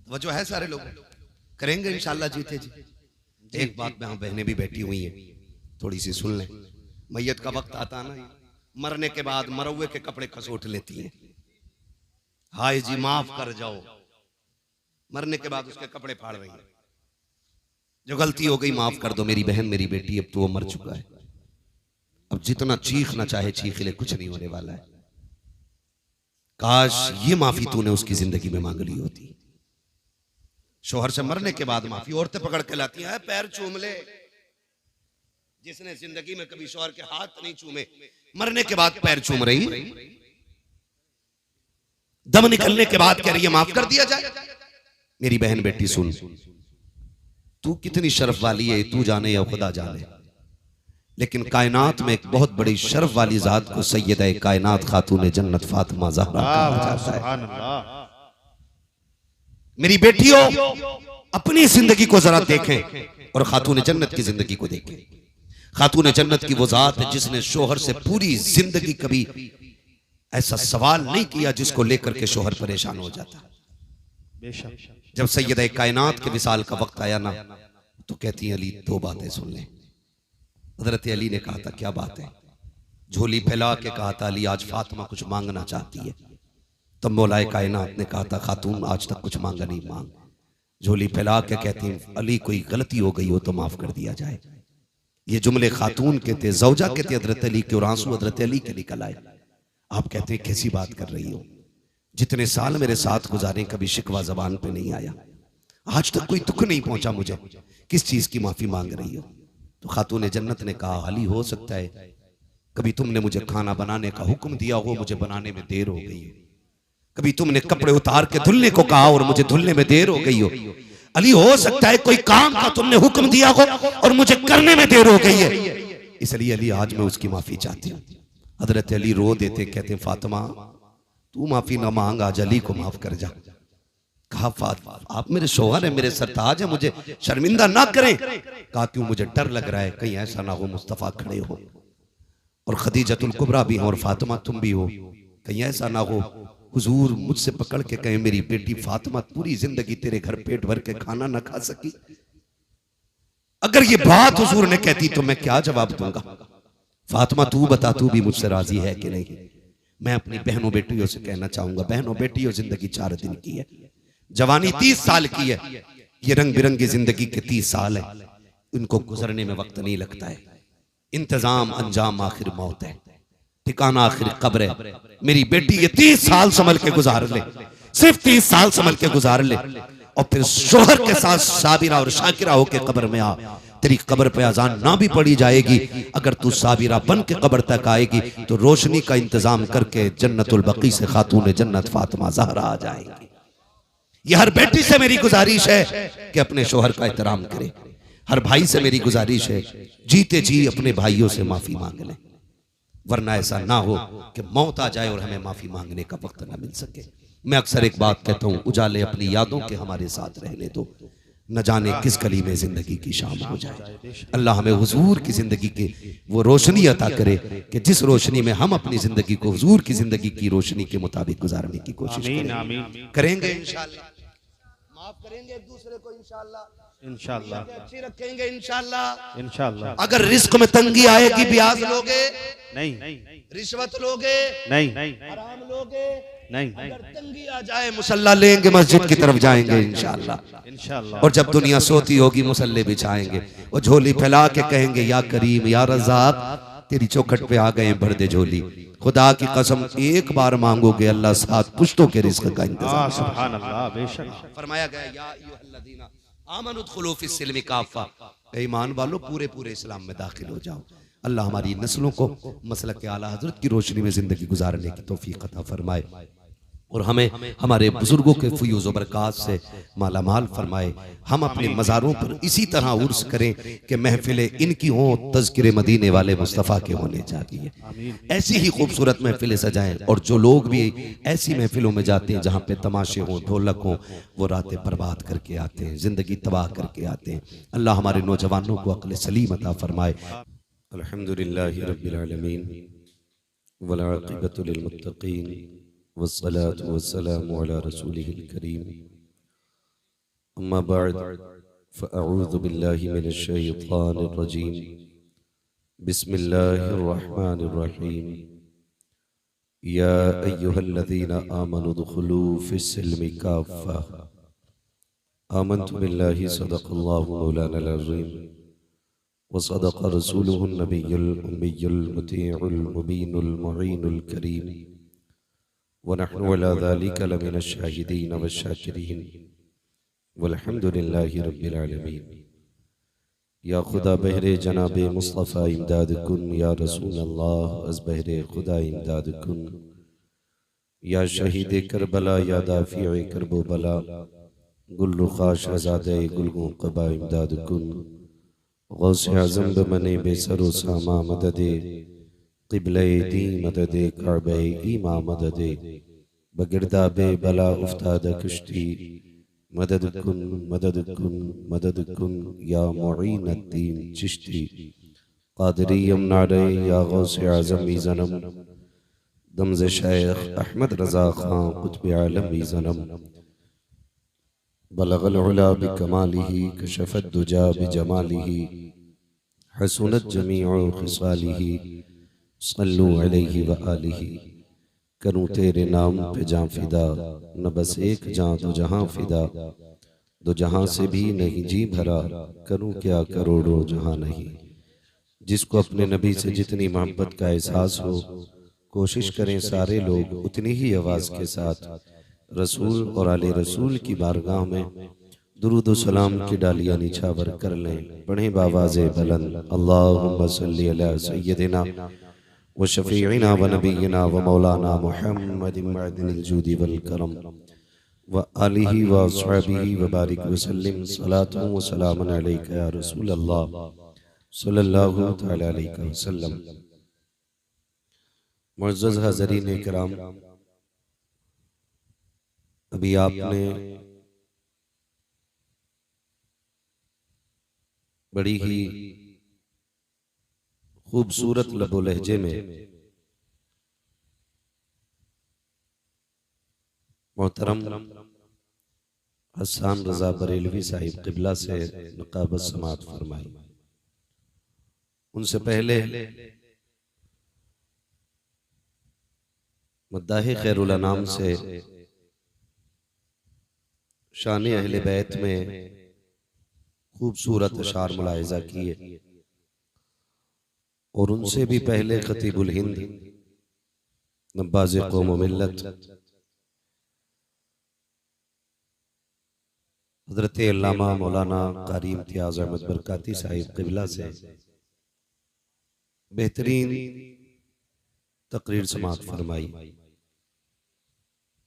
वो जो है सारे लोग करेंगे इंशाल्लाह जीते जी। एक बात में हम बहनें भी बैठी हुई हैं, थोड़ी सी सुन लें। मैयत का वक्त आता ना, मरने के बाद मरौए के कपड़े खसोट लेती हैं, हाय जी माफ कर जाओ। मरने के बाद उसके कपड़े फाड़ रही है, जो गलती हो गई माफ कर दो मेरी बहन मेरी बेटी, अब तो वो मर चुका है। अब जितना चीखना चाहे चीख ले, कुछ नहीं होने वाला है। काश ये माफी तूने उसकी जिंदगी में मांग ली होती। शोहर से मरने के बाद माफी औरतें पकड़ के लाती हैं, पैर चूम ले। जिसने जिंदगी में कभी शोहर के हाथ नहीं चूमे, मरने के बाद पैर चूम रही, दम निकलने के बाद कह रही है माफ कर दिया जाए। मेरी बहन बेटी सुन, तू कितनी शर्फ वाली है तू जाने या खुदा जाने, लेकिन कायनात में एक बहुत बड़ी शर्फ वाली जात को सैयदा कायनात खातून जन्नत फातिमा ज़हरा कहा जाता है। मेरी बेटियों, अपनी जिंदगी को जरा देखें और खातून जन्नत की जिंदगी को देखें। खातून जन्नत की वो जात है जिसने शोहर से पूरी जिंदगी कभी ऐसा सवाल नहीं किया जिसको लेकर के शोहर परेशान हो जाता। जब सैयदा कायनात के विसाल का वक्त आया ना, तो कहती हैं अली दो बातें सुन लें। हजरत अली ने कहा था क्या बात है? झोली फैला के कहा था अली आज फातिमा कुछ मांगना चाहती है। तब मौलाए कायनात ने कहा था खातून आज तक कुछ मांगा नहीं, मांग। झोली फैला के कहती हैं अली कोई गलती हो गई हो तो माफ कर दिया जाए। ये जुमले खातून के थे, जौजा के थे हजरत अली के, और आंसू हजरत अली के निकल आए। आप कहते हैं कैसी बात कर रही हो, जितने साल मेरे साथ गुजारे कभी शिकवा जबान पे नहीं आया, आज तक कोई दुख नहीं पहुंचा मुझे, किस चीज की माफी मांग रही हो? तो खातून जन्नत ने कहा अली हो सकता है कभी तुमने मुझे खाना बनाने का हुक्म दिया हो, मुझे बनाने में देर हो गई है। कभी तुमने कपड़े उतार के धुलने को कहा और मुझे धुलने में देर हो गई हो। अली हो सकता है कोई काम का तुमने हुक्म दिया हो और मुझे करने में देर हो गई है, इसलिए अली आज मैं उसकी माफी चाहती हूँ। हजरत अली रो देते, कहते फातिमा तू माफी ना मांग, आज अली को माफ कर जा। कहा आप मेरे शोहर है, मेरे सरताज है, मुझे शर्मिंदा ना करें। कहा क्यों? मुझे डर लग रहा है कहीं ऐसा ना हो मुस्तफा खड़े हो और खदीजतुल कुबरा भी हो और फातिमा तुम भी हो, कहीं ऐसा ना हो हुजूर मुझसे पकड़ के कहे मेरी बेटी फातिमा पूरी जिंदगी तेरे घर पेट भर के खाना ना खा सकी। अगर ये बात हुजूर ने कहती तो मैं क्या जवाब दूंगा? फातिमा तू बता, तू भी मुझसे राजी है कि नहीं? मैं अपनी बहनों बेटियों से कहना चाहूंगा, बहनों बेटियों जिंदगी 4 दिन की है, जवानी 30 साल की है, ये रंग बिरंगी जिंदगी के 30 साल है, इनको गुजरने में वक्त नहीं लगता है। इंतजाम अंजाम आखिर मौत है, ठिकाना आखिर कब्र है। मेरी बेटी ये 30 साल संभल के गुजार ले, सिर्फ 30 साल संभल के गुजार ले, और फिर शोहर के साथ साबिरा और शाकिरा होके कब्र में आ। तेरी कब्र पे अजान ना भी पड़ी जाएगी, अगर तू साबिरा बन के कब्र तक आएगी तो रोशनी का इंतजाम करके जन्नतुल बकी से खातून जन्नत फातिमा ज़हरा आ जाएगी। ये हर बेटी से मेरी गुजारिश है कि अपने शोहर का एहतराम करे। हर भाई से मेरी गुजारिश है जीते जी अपने भाइयों से माफी मांग ले, वरना ऐसा ना हो कि मौत आ जाए और हमें माफी मांगने का वक्त ना मिल सके। मैं अक्सर एक बात कहता हूँ, उजाले अपनी यादों के हमारे साथ रहने दो, न जाने किस गली में जिंदगी की शाम हो जाए। अल्लाह हमें हुजूर की जिंदगी के वो रोशनी अता करे कि जिस रोशनी में हम अपनी जिंदगी को हुजूर की जिंदगी की रोशनी के मुताबिक गुजारने की कोशिश करेंगे। इंशाअल्लाह माफ करेंगे एक दूसरे को, इंशाअल्लाह अच्छी रखेंगे इंशाअल्लाह। अगर रिस्क में तंगी आएगी, ब्याज लोगे नहीं, रिश्वत लोगे नहीं, हराम लोगे नहीं तंगी आ जाए मुसल्ला लेंगे, मस्जिद की तरफ जाएंगे इंशाअल्लाह। इंशाअल्लाह। और जब दुनिया सोती होगी मुसल्ले बिछाएंगे, वो झोली फैला के कहेंगे या करीम या रज़ाक, तेरी चौखट पे आ गए, भर दे झोली। खुदा की कसम एक बार मांगोगे अल्लाह 7 पुश्तों के रिज़्क़ का इंतजाम। सुभान अल्लाह, बेशक। फरमाया गया या अय्युहल्लज़ीना आमनु उदखुलू फिस्सिल्मि काफ़ा, ए ईमान वालों पूरे पूरे इस्लाम में दाखिल हो जाओ। अल्लाह हमारी नस्लों को मसलक के आला हजरत की रोशनी में जिंदगी गुजारने की तौफीक अता फरमाए और हमें हमारे बुजुर्गों के फयूज़ व बरक़ात से मालामाल फरमाए। हम अपने मज़ारों पर इसी तरह उर्स करें कि महफिलें इनकी हों, तज़किरे मदीने वाले मुस्तफ़ा के होने चाहिए। ऐसी ही खूबसूरत महफिलें सजाएं और जो लोग भी ऐसी महफिलों में जाते हैं जहाँ पे तमाशे हों, ढोलक हों, वो रातें बर्बाद करके आते हैं, ज़िंदगी तबाह करके आते हैं। अल्लाह हमारे नौजवानों को अक़्ल सलीम अता फरमाए। अल्हम्दुलिल्लाहि रब्बिल आलमीन वल आक़िबतु लिल मुत्तक़ीन वस्सलातु वस्सलामु अला रसूलिहिल करीम, अम्मा बअद, फ़अऊज़ु बिल्लाहि मिनश शैतानिर रजीम, बिस्मिल्लाहिर रहमानिर रहीम, या अय्युहल्लज़ीना आमनु उदखुलू फिस्सिल्मि काफ़्फ़ा, आमन्तु बिल्लाहि सदक़ल्लाहु मौलानल अज़ीम व सदक़ रसूलुहुन नबियुल उम्मियुल मुतीउल मुबीनुल मुईनुल करीम व नहनु अला ज़ालिका लमिनश शाहिदीन वश्शाकिरीन वल्हम्दुलिल्लाहि रब्बिल आलमीन। या खुदा बहरे जनाबे मुस्तफ़ा इमदाद कुन, या रसूल अल्लाह अज़ बहरे खुदा इमदाद कुन, या शहीद करबला, या दाफ़िए करबो बला, गुल रुखा शहज़ादे गुलगों क़बा इमदाद कुन, गौसे आज़म बमने बेसरो सामा मददे, क़िबले दी मददे, काबे ईमा मददे, बगिरदाबे बला उफ्ताद कश्ती, मदद कुन मदद कुन मदद कुन, या मुईनुद्दीन चिश्ती क़ादरी यमनारे, या गौसे आज़म ज़नम, दमज़ शेख अहमद रज़ा खां क़ुत्ब आलम ज़नम, बलगल उला बिकमालिही, कशफत दुजा बिजमालिही, हसनत जमीउ खिसालिही, सल्लु अलैहि व आलिही। करूँ तेरे नाम पे जां फिदा, न बस एक जां तो जहां फिदा, दो जहां से भी नहीं जी भरा, करूँ क्या करोड़ों जहां नहीं। जिसको अपने नबी से जितनी मोहब्बत का एहसास हो, कोशिश करें सारे लोग उतनी ही आवाज़ के साथ रसूल और आले रसूल की बारगाह में दुरूद व सलाम की डालियाँ निछावर कर लें। पढ़ें बावाज़े बुलंद, अल्लाहुम्मा सल्ली अला सय्यदिना व शफ़ीइना व नबीना व मौलाना मुहम्मदिन मअदिनिल जूदी वल करम व आलिही व अस्हाबिही व बारिक व सल्लिम, सलातुन व सलामुन अलैका या रसूल अल्लाह सल्लल्लाहु तआला अलैहि वसल्लम। मुअज़्ज़ज़ हाज़रीन इकराम, अभी आपने बड़ी ही खूबसूरत लबो लहजे में मोहतरम हसन रज़ा बरेलवी साहिब क़िबला से नक़ाबत समात फरमाई। उनसे पहले मद्दाह खैरुल अनाम से शान अहले बैत में खूबसूरत अशार मुलाहिज़ा किए और उनसे भी पहले खतीबुल हिंद नब्बाज़ कौम व मिल्लत हज़रत अल्लामा मौलाना क़ारी इम्तियाज़ अहमद बरकाती साहिब क़िबला से बेहतरीन तकरीर समात फरमाई।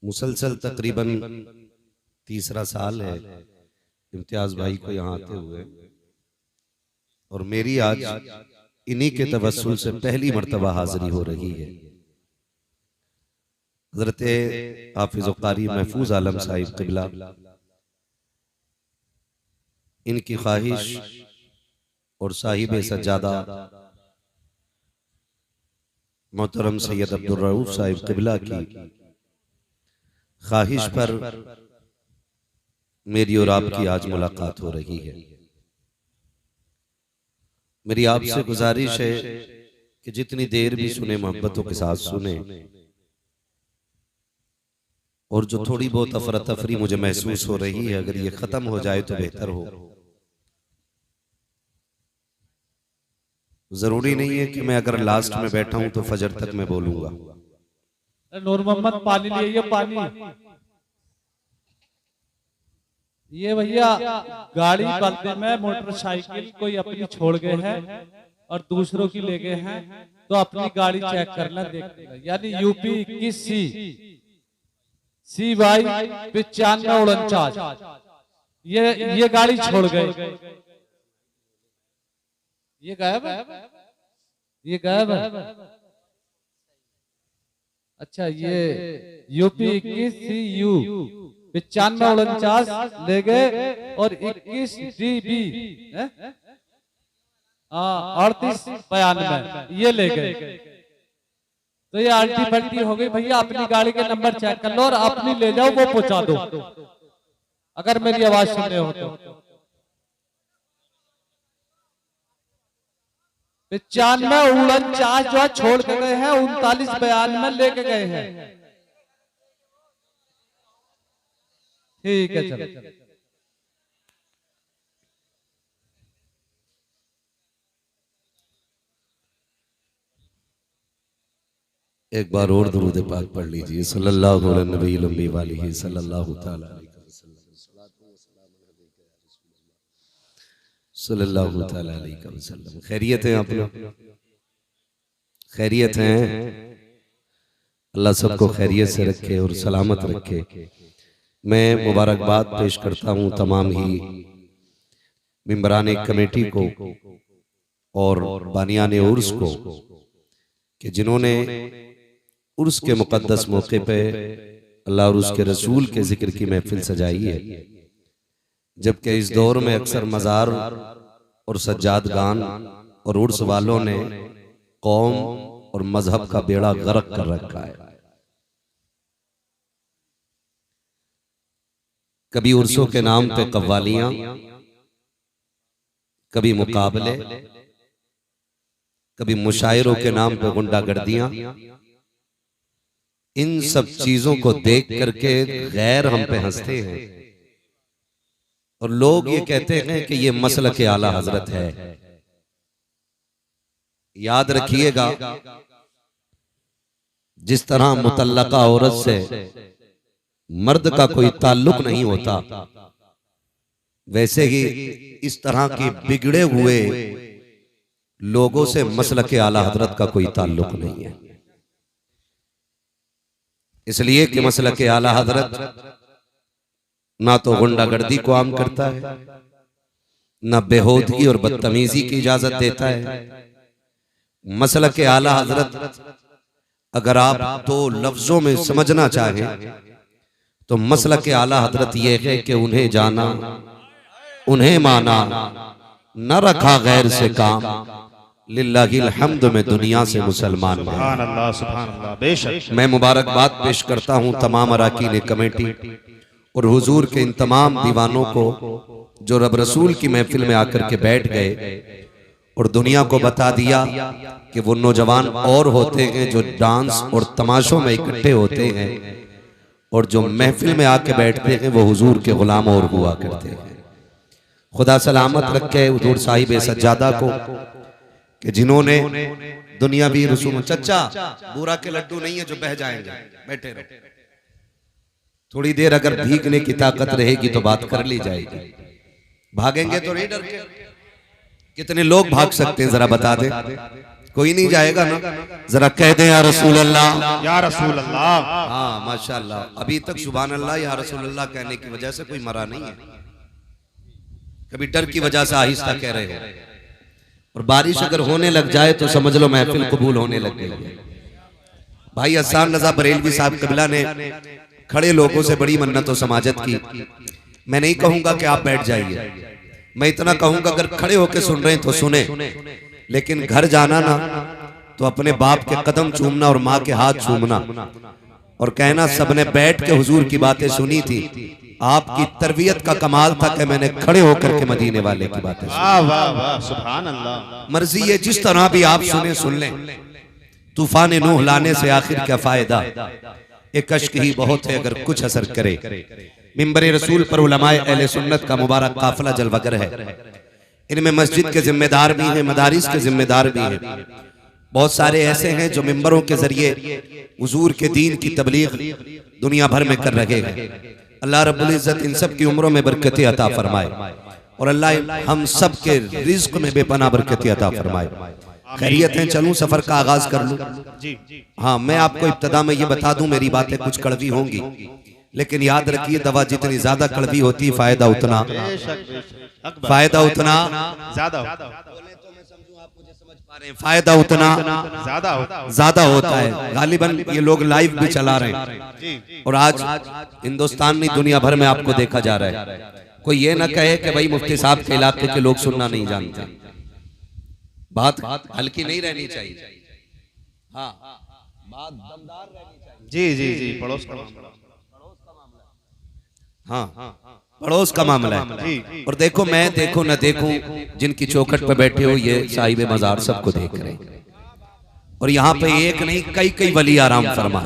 मुसलसल तकरीबन तीसरा साल है इम्तियाज भाई को यहाँ आते हुए, और मेरी आज इन्हीं के तवस्सुल से पहली मर्तबा हाजिरी हो रही है। हज़रत हाफिज़ क़ारी महफूज आलम साहिब क़िबला, इनकी ख्वाहिश और साहिब सज्जादा मोहतरम सैयद अब्दुल रऊफ साहिब क़िबला की ख्वाहिश पर मेरी और आपकी आज मुलाकात हो रही है। मेरी आपसे गुजारिश है कि जितनी देर भी सुने मोहब्बतों के साथ सुने, और जो थोड़ी बहुत अफरा तफरी मुझे महसूस हो रही है, अगर ये खत्म हो जाए तो बेहतर हो। जरूरी नहीं है कि मैं अगर लास्ट में बैठा हूं तो फजर तक मैं बोलूंगा। नूर मोहम्मद पानी लिए, ये पानी, ये भैया गाड़ी बदले में मोटरसाइकिल कोई अपनी छोड़ गए हैं और दूसरों की ले गए हैं, तो अपनी गाड़ी चेक करना देखना। यानी यूपी 21 CY 9549, ये गाड़ी छोड़ गए, ये गायब है, ये गायब है। अच्छा, ये यूपी 21 CU 9549 ले गए और 21 DB 3892 ये ले गए। तो ये आल्टी पल्टी हो गई भैया। अपनी गाड़ी के नंबर चेक कर लो और अपनी ले जाओ, वो पहुंचा दो, अगर मेरी आवाज सुन रहे हो तो। 9549 जो छोड़ के गए हैं, 3992 लेके गए हैं। ठीक है, चलो। एक बार और दुरूद पाक पढ़ लीजिए, सल्लल्लाहु अलैहि सल्लल्लाहु ताला सल्लल्लाहु ताला अलैहि वसल्लम। खैरियत है आप लोग? खैरियत हैं? अल्लाह सबको खैरियत से रखे और सलामत रखे। मैं मुबारकबाद पेश करता हूँ तमाम ही मिंबरान कमेटी को और बानियान उर्स को कि जिन्होंने उर्स के मुकद्दस मौके पे अल्लाह और उसके रसूल के जिक्र की महफिल सजाई है। जबकि इस दौर में अक्सर मज़ार और सज्जाद गान और उर्स वालों ने कौम और मजहब का बेड़ा गर्क कर रखा है। कभी उर्सों के नाम पे कव्वालियां, कभी मुकाबले, कभी मुशायरों के नाम पे गुंडागर्दियां। इन सब चीजों को देख करके गैर हम पे हंसते हैं और लोग ये कहते हैं कि ये मसलक आला हजरत है। याद रखिएगा, जिस तरह मुतल्लका औरत से मर्द का कोई ताल्लुक नहीं होता, वैसे ही इस तरह के बिगड़े हुए लोगों से मसलक आला हजरत का कोई ताल्लुक नहीं है। इसलिए कि मसलक आला हजरत ना तो गुंडागर्दी को आम करता है, ना बेहूदगी और बदतमीजी की इजाजत देता है। मसलक आला हजरत अगर आप दो लफ्जों में समझना चाहें तो मसलक आला हजरत ये है कि उन्हें जाना, उन्हें माना, न रखा गैर से काम, लिल्लाहिल हम्द में दुनिया से मुसलमान बने। सुभान अल्लाह, सुभान अल्लाह। बेशक मैं मुबारकबाद पेश करता हूँ तमाम अराकीन कमेटी और हुजूर के इन तमाम दीवानों को जो रब रसूल की महफिल में आकर के बैठ गए और दुनिया को बता दिया कि वो नौजवान और होते हैं जो डांस और तमाशों में इकट्ठे होते हैं और जो महफिल में आके बैठते हैं वो हुजूर के गुलाम और हुआ करते हैं। खुदा सलामत रखे हुजूर साहिब सज्जादा को कि जिन्होंने दुनियावी रसूम। चचा, बूरा के लड्डू नहीं है जो बह जाएंगे, बैठे रहो। थोड़ी देर अगर भीगने की ताकत रहेगी तो बात कर ली जाएगी। भागेंगे तो नहीं डर के? कितने लोग भाग सकते हैं जरा बता दे? कोई नहीं जाएगा ना? जरा कह दे या रसूल अल्लाह, या रसूल अल्लाह। हाँ माशाल्लाह। अभी तक सुभान अल्लाह या रसूल अल्लाह कहने की वजह से कोई मरा नहीं है। कभी डर की वजह से आहिस्ता कह रहे हो। और बारिश अगर होने लग जाए तो समझ लो महफिल कबूल होने लग गई है। भाई अहसान रजा बरेलवी साहब कबिला ने खड़े लोगों से बड़ी मन्नत और समाजत की। मैं नहीं कहूंगा कि आप बैठ जाइए, मैं इतना कहूंगा अगर खड़े होकर सुन रहे हैं तो सुने, लेकिन घर जाना ना तो अपने बाप के कदम चूमना और माँ के हाथ चूमना और कहना सबने बैठ के हुजूर की बातें सुनी थी। आपकी तरबियत का कमाल था कि मैंने खड़े होकर के मदीने वाले की बातें सुनी। वाह वाह वाह, सुभान अल्लाह। मर्जी है जिस तरह भी आप सुने सुन लें। तूफान नूह लाने से आखिर क्या फायदा, एक अश्क ही बहुत है अगर कुछ असर करे। मिंबर रसूल पर उलमाए अहले सुन्नत का मुबारक काफिला जलवागर है। इनमें मस्जिद के जिम्मेदार भी हैं, मदारिस के जिम्मेदार भी हैं। बहुत सारे ऐसे हैं जो मिंबरों के जरिए हुजूर के दीन की तबलीग दुनिया भर में कर रहे हैं। अल्लाह रब्बुल इज्जत इन सब की उम्रों में बरकतें अता फरमाए और अल्लाह हम सब के रिज्क में बेपनाह बरकतें अता फरमाए। खैरियत है, चलूं सफर का आगाज कर लूं। हाँ, मैं आपको इब्तदा में ये बता दूं, मेरी बातें कुछ कड़वी होंगी, लेकिन याद रखिए दवा जितनी ज्यादा कड़वी होती है फायदा उतना फायदा उतना ज्यादा होता है। गालिबन ये लोग लाइव भी चला रहे हैं और आज हिंदुस्तान नहीं दुनिया भर में आपको देखा जा रहा है। कोई ये ना कहे कि भाई मुफ्ती साहब के इलाके के लोग सुनना नहीं जानते। बात हल्की नहीं रहनी चाहिए। हाँ, बात दमदार रहनी चाहिए। जी जी जी, पड़ोस का मामला। हाँ, पड़ोस का मामला है। और देखो मैं देखो न देखूं, जिनकी चौखट पर बैठे हो ये साहिब मजार सबको देख रहे हैं और यहाँ पे एक नहीं कई कई वली आराम फरमा।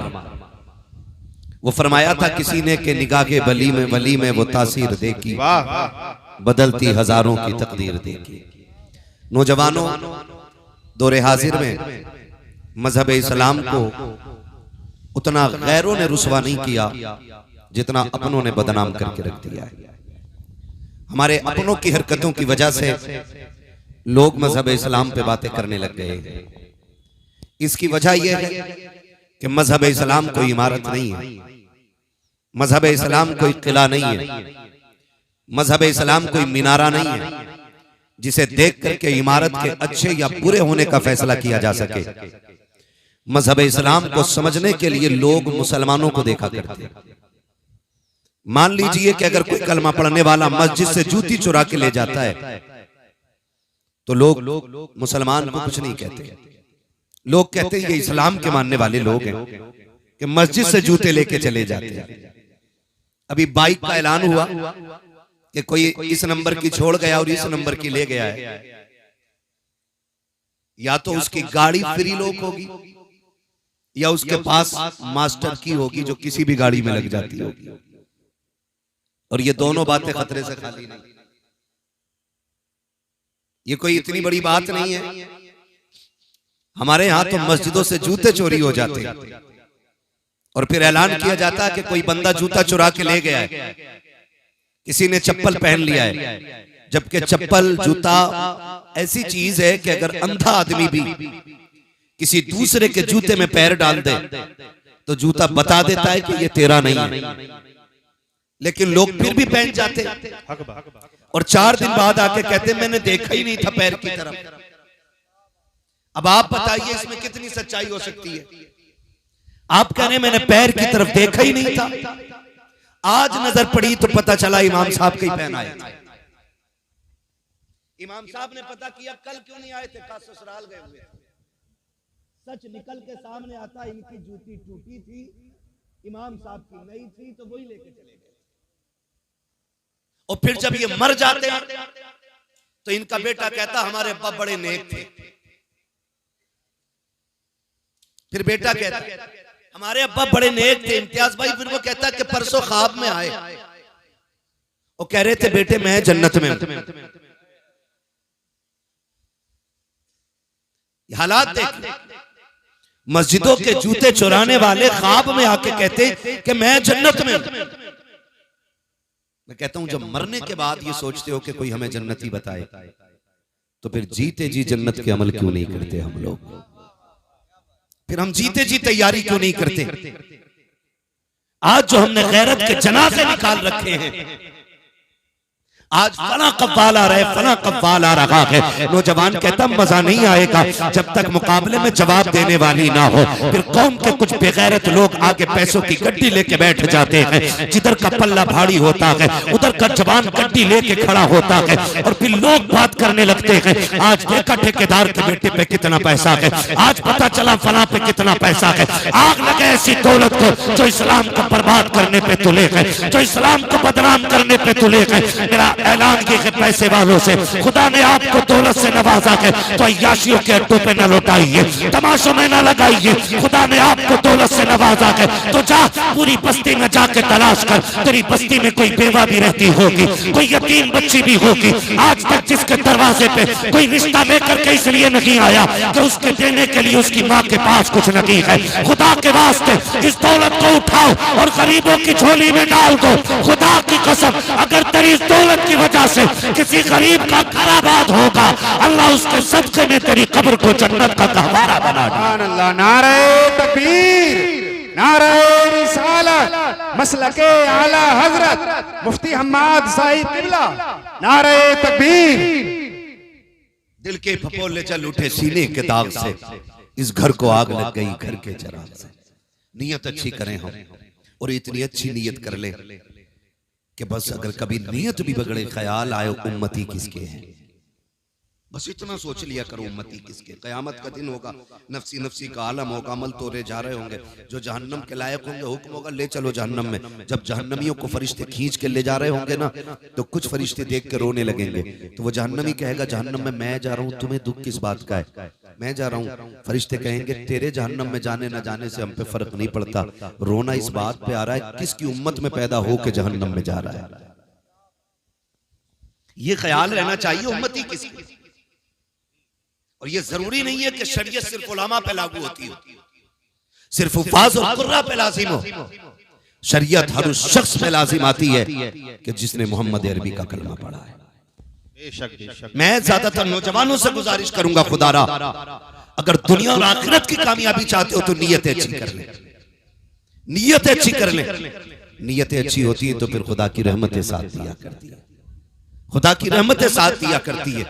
वो फरमाया था किसी ने कि निगाह के वली में वो तासीर देखी, बदलती हजारों की तकदीर देखी। नौजवानों, दौरे हाजिर में मजहब इस्लाम को उतना गैरों ने रुसवा नहीं किया जितना अपनों ने बदनाम करके रख दिया है। हमारे अपनों की हरकतों की वजह से लोग मजहब इस्लाम पे बातें करने लग गए हैं। इसकी वजह यह है कि मजहब इस्लाम कोई इमारत नहीं है, मजहब इस्लाम कोई किला नहीं है, मजहब इस्लाम कोई मीनारा नहीं है जिसे देख करके इमारत के अच्छे या बुरे होने का फैसला किया जा सके। मजहब इस्लाम को समझने के लिए लोग मुसलमानों को देखा करते हैं। मान लीजिए कि अगर कोई कलमा पढ़ने वाला मस्जिद से जूती चुरा के ले जाता है तो लोग मुसलमान को कुछ नहीं कहते। लोग कहते हैं ये इस्लाम के मानने वाले लोग हैं कि मस्जिद से जूते लेके चले जाते हैं। अभी बाइक का ऐलान हुआ कि कोई इस नंबर की छोड़ गया और इस नंबर की ले गया है, या तो उसकी गाड़ी फ्री लॉक होगी या उसके पास मास्टर की होगी जो किसी भी गाड़ी में लग जाती होगी। और ये दोनों बातें खतरे से खाली नहीं। ये कोई इतनी बड़ी बात नहीं है। हमारे यहां तो मस्जिदों से जूते चोरी हो जाते हैं और फिर ऐलान किया जाता है कि कोई बंदा जूता चुरा के ले गया है, किसी ने चप्पल पहन लिया है। जबकि चप्पल जूता ऐसी चीज है कि अगर अंधा आदमी भी किसी दूसरे के जूते में पैर डाल दे तो जूता बता देता है कि ये तेरा नहीं है, लेकिन लोग फिर भी पहन जाते और 4 दिन बाद आके कहते मैंने देखा ही नहीं था पैर की तरफ। अब आप बताइए इसमें कितनी सच्चाई हो सकती है। आप कह रहे मैंने पैर की तरफ देखा ही नहीं था, आज नजर पड़ी तो पता चला इमाम साहब कहीं पहन आए थे। इमाम साहब ने पता किया कल क्यों नहीं आए थे, का ससुराल गए हुए। सच निकल के सामने आता इनकी जूती टूटी थी, इमाम साहब की नई थी तो वही लेके चले गए। और फिर जब ये मर जाते हैं तो इनका बेटा कहता हमारे अब्बा बड़े नेक थे। फिर बेटा कहता हमारे अब्बा बड़े नेक थे इम्तियाज भाई। फिर वो कहता कि परसों ख्वाब में आए वो कह रहे थे बेटे मैं जन्नत में हूं। हालात देख, मस्जिदों के जूते चुराने वाले ख्वाब में आके कहते कि मैं जन्नत में हूं। मैं कहता हूं जब मरने के बाद ये सोचते हो कि कोई हमें जन्नती बताए तो फिर जीते जी जन्नत के अमल क्यों नहीं करते हम लोग? फिर हम जीते जी तैयारी क्यों नहीं करते? आज जो हमने गैरत के जनाजे निकाल रखे हैं, आज फला कव्वाल आ रहे फला कव्वाल आ रहा है, नौजवान कहता मजा नहीं आएगा जब तक मुकाबले में जवाब देने वाली ना हो। फिर कौम के कुछ बेगैरत लोग आगे पैसों की गड्डी लेके बैठ जाते हैं, जिधर का पल्ला भारी होता है उधर का जवान गड्डी लेके खड़ा होता है और फिर लोग बात करने लगते हैं। आज देखा ठेकेदार के बेटे पे कितना पैसा है, आज पता चला फला पे कितना पैसा है। आग लगे ऐसी दौलत को जो इस्लाम को बर्बाद करने पे तुले है, जो इस्लाम को बदनाम करने पे तुले है। मेरा ऐलान किए कि पैसे वालों से खुदा ने आपको दौलत से नवाजा के तो अय्याशियों के अड्डों पे न लौटाइए, तमाशों में न लगाइए। खुदा ने आपको दौलत से नवाजा के तो जा पूरी बस्ती में जाके तलाश कर, तेरी बस्ती में कोई बेवा भी रहती होगी, कोई यतीम बच्ची भी होगी। आज तक जिसके दरवाजे पे कोई रिश्ता लेकर के इसलिए नहीं आया कि उसके देने के लिए उसकी माँ के पास कुछ नहीं है। खुदा के वास्ते इस दौलत को उठाओ और गरीबों की झोली में डाल दो। खुदा की कसम, अगर तेरी इस दौलत की वजह से किसी गरीब का घर आबाद होगा, अल्लाह उसके सदके में तेरी कब्र को जन्नत का गहवारा बना दे। सुभान अल्लाह। नारे तकबीर, नारे रिसालत, मसलके आला हजरत मुफ्ती हम्माद साहिब किबला, नारे तकबीर। दिल के फपोले चल उठे सीने के दाग से, इस घर को आग लग गई घर के चराग से। नियत अच्छी करें हम, और इतनी अच्छी नियत कर ले कि बस अगर कभी नियत भी बगड़े, ख्याल आए उम्मती किसके हैं, बस इतना सोच लिया करो उम्मती किसके। कयामत का दिन होगा, नफसी नफसी का आलम होगा, अमल तोड़े जा रहे होंगे। जो जहन्नम के लायक होंगे हुक्म होगा ले चलो जहन्नम में। जब जहन्नमियों को फरिश्ते खींच के ले जा रहे होंगे ना, तो कुछ फरिश्ते देख के रोने लगेंगे। तो वो जहन्नमी कहेगा जहन्नम में मैं जा रहा हूँ, तुम्हें दुख किस बात का है, मैं जा रहा हूँ। फरिश्ते कहेंगे तेरे जहन्नम में जाने न जाने से हम पे फर्क नहीं पड़ता, रोना इस बात पे आ रहा है किसकी उम्मत में पैदा हो के जहन्नम में जा रहा है। ये ख्याल रहना चाहिए उम्मती किसकी। और ये जरूरी नहीं है कि शरीयत सिर्फ उलमा पे लागू होती हो, सिर्फ उफाज और कुर्रा पे लाजिम हो। शरीयत हर उस शख्स पे लाजिम आती है कि जिसने मोहम्मद अरबी का कलमा पढ़ा है। मैं ज्यादातर नौजवानों से गुजारिश करूंगा, खुदारा अगर दुनिया और आखिरत की कामयाबी चाहते हो तो नियतें अच्छी कर ले, नियतें अच्छी कर ले। नियतें अच्छी होती है तो फिर खुदा की रहमतें साथ दिया करती है, खुदा की रहमतें साथ दिया करती है।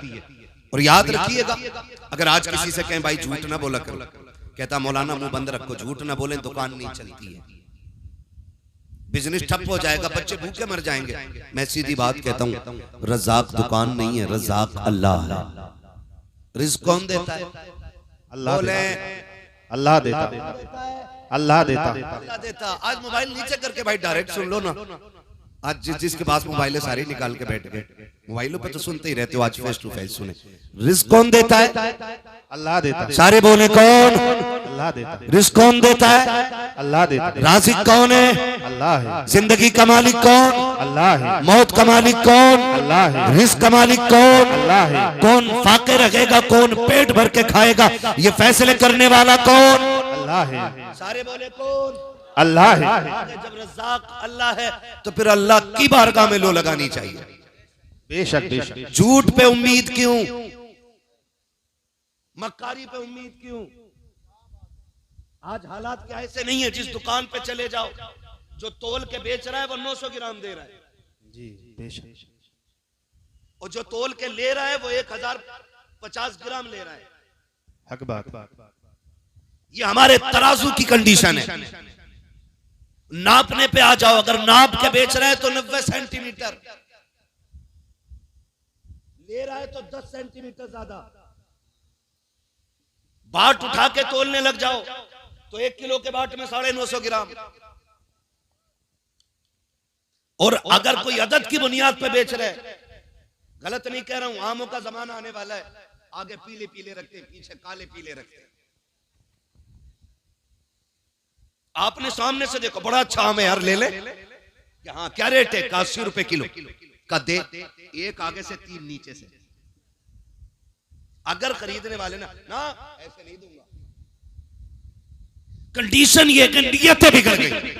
और याद रखिएगा, अगर आज किसी से कहें भाई झूठ ना बोला करो, कहता मौलाना मुंह बंद रखो, झूठ ना बोले दुकान नहीं चलती है, बिजनेस ठप हो जाएगा, बच्चे भूखे मर जाएंगे। मैं सीधी बात कहता हूं, रज़ाक दुकान नहीं है, रज़ाक अल्लाह है। रिज़्क कौन देता है? अल्लाह देता, अल्लाह देता, अल्लाह देता, अल्लाह देता। आज मोबाइल नीचे करके भाई डायरेक्ट सुन लो ना। आज जिसके पास मोबाइल है सारे निकाल के बैठ गए, मोबाइलों पे तो सुनते ही रहते हो, आज फेस टू फेस सुने। रिज़्क कौन देता है? अल्लाह देता, सारे बोले कौन? अल्लाह देता, रिज़्क कौन देता है? अल्लाह देता, राज़िक कौन है? अल्लाह है, जिंदगी का मालिक कौन? अल्लाह है, मौत का मालिक कौन? अल्लाह है, रिज़्क का मालिक कौन? अल्लाह है, कौन फाके रखेगा, कौन पेट भर के खाएगा, ये फैसले करने वाला कौन? अल्लाह है, सारे बोले कौन? अल्लाह है। जब रज़ाक अल्लाह है तो फिर अल्लाह की बारगाह में लो लगानी चाहिए। बेशक बेशक। झूठ पे उम्मीद क्यों, मक्कारी पे उम्मीद क्यों? आज हालात क्या ऐसे नहीं है, जिस दुकान पे चले जाओ जो तोल के बेच रहा है वो 900 ग्राम दे रहा है जी, बेशक। और जो तोल के ले रहा है वो 1050 ग्राम ले रहा है। हक बात। ये हमारे तराजू की कंडीशन है। नापने पे आ जाओ, अगर नाप के बेच रहा है तो 90 सेंटीमीटर ले रहा है तो 10 सेंटीमीटर ज्यादा। बाट उठा के तोलने लग जाओ तो 1 किलो के बाट में 950 ग्राम। और अगर कोई अदद की बुनियाद पे बेच रहे, गलत नहीं कह रहा हूं, आमों का जमाना आने वाला है, आगे पीले पीले रखते हैं, पीछे काले पीले रखते हैं। आपने सामने से देखो बड़ा अच्छा आम है यार, ले ले, हाँ क्या रेट है? 80 रुपए किलो का दे, एक आगे से 3 नीचे से। अगर खरीदने वाले ना ऐसे नहीं दूंगा, कंडीशन ये कि नियतें बिगड़ गई।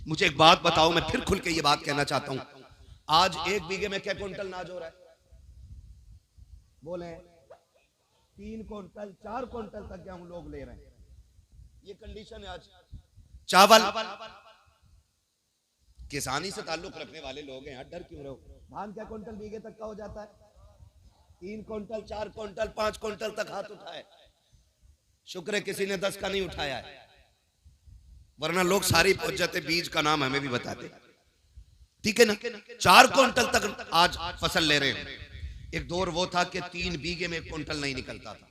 मुझे एक बात बताओ, मैं फिर खुल के ये बात कहना चाहता हूं, आज 1 बीघे में क्या क्विंटल अनाज हो रहा है? बोले 3 क्विंटल 4 क्विंटल तक गेहूं लोग ले रहे हैं। ये कंडीशन है आज। चावल किसानी से ताल्लुक रखने वाले लोग हैं, डर क्यों रहो? धान क्या क्विंटल बीघे तक का हो जाता है? 3 क्विंटल 4 क्विंटल 5 क्विंटल तक हाथ उठाए, शुक्र है किसी ने 10 का नहीं उठाया है, वरना लोग सारी पहुंच जाते, बीज का नाम हमें भी बताते। ठीक है ना? 4 क्विंटल तक आज फसल ले रहे हैं। एक दौर वो था कि 3 बीघे में 1 क्विंटल नहीं निकलता था।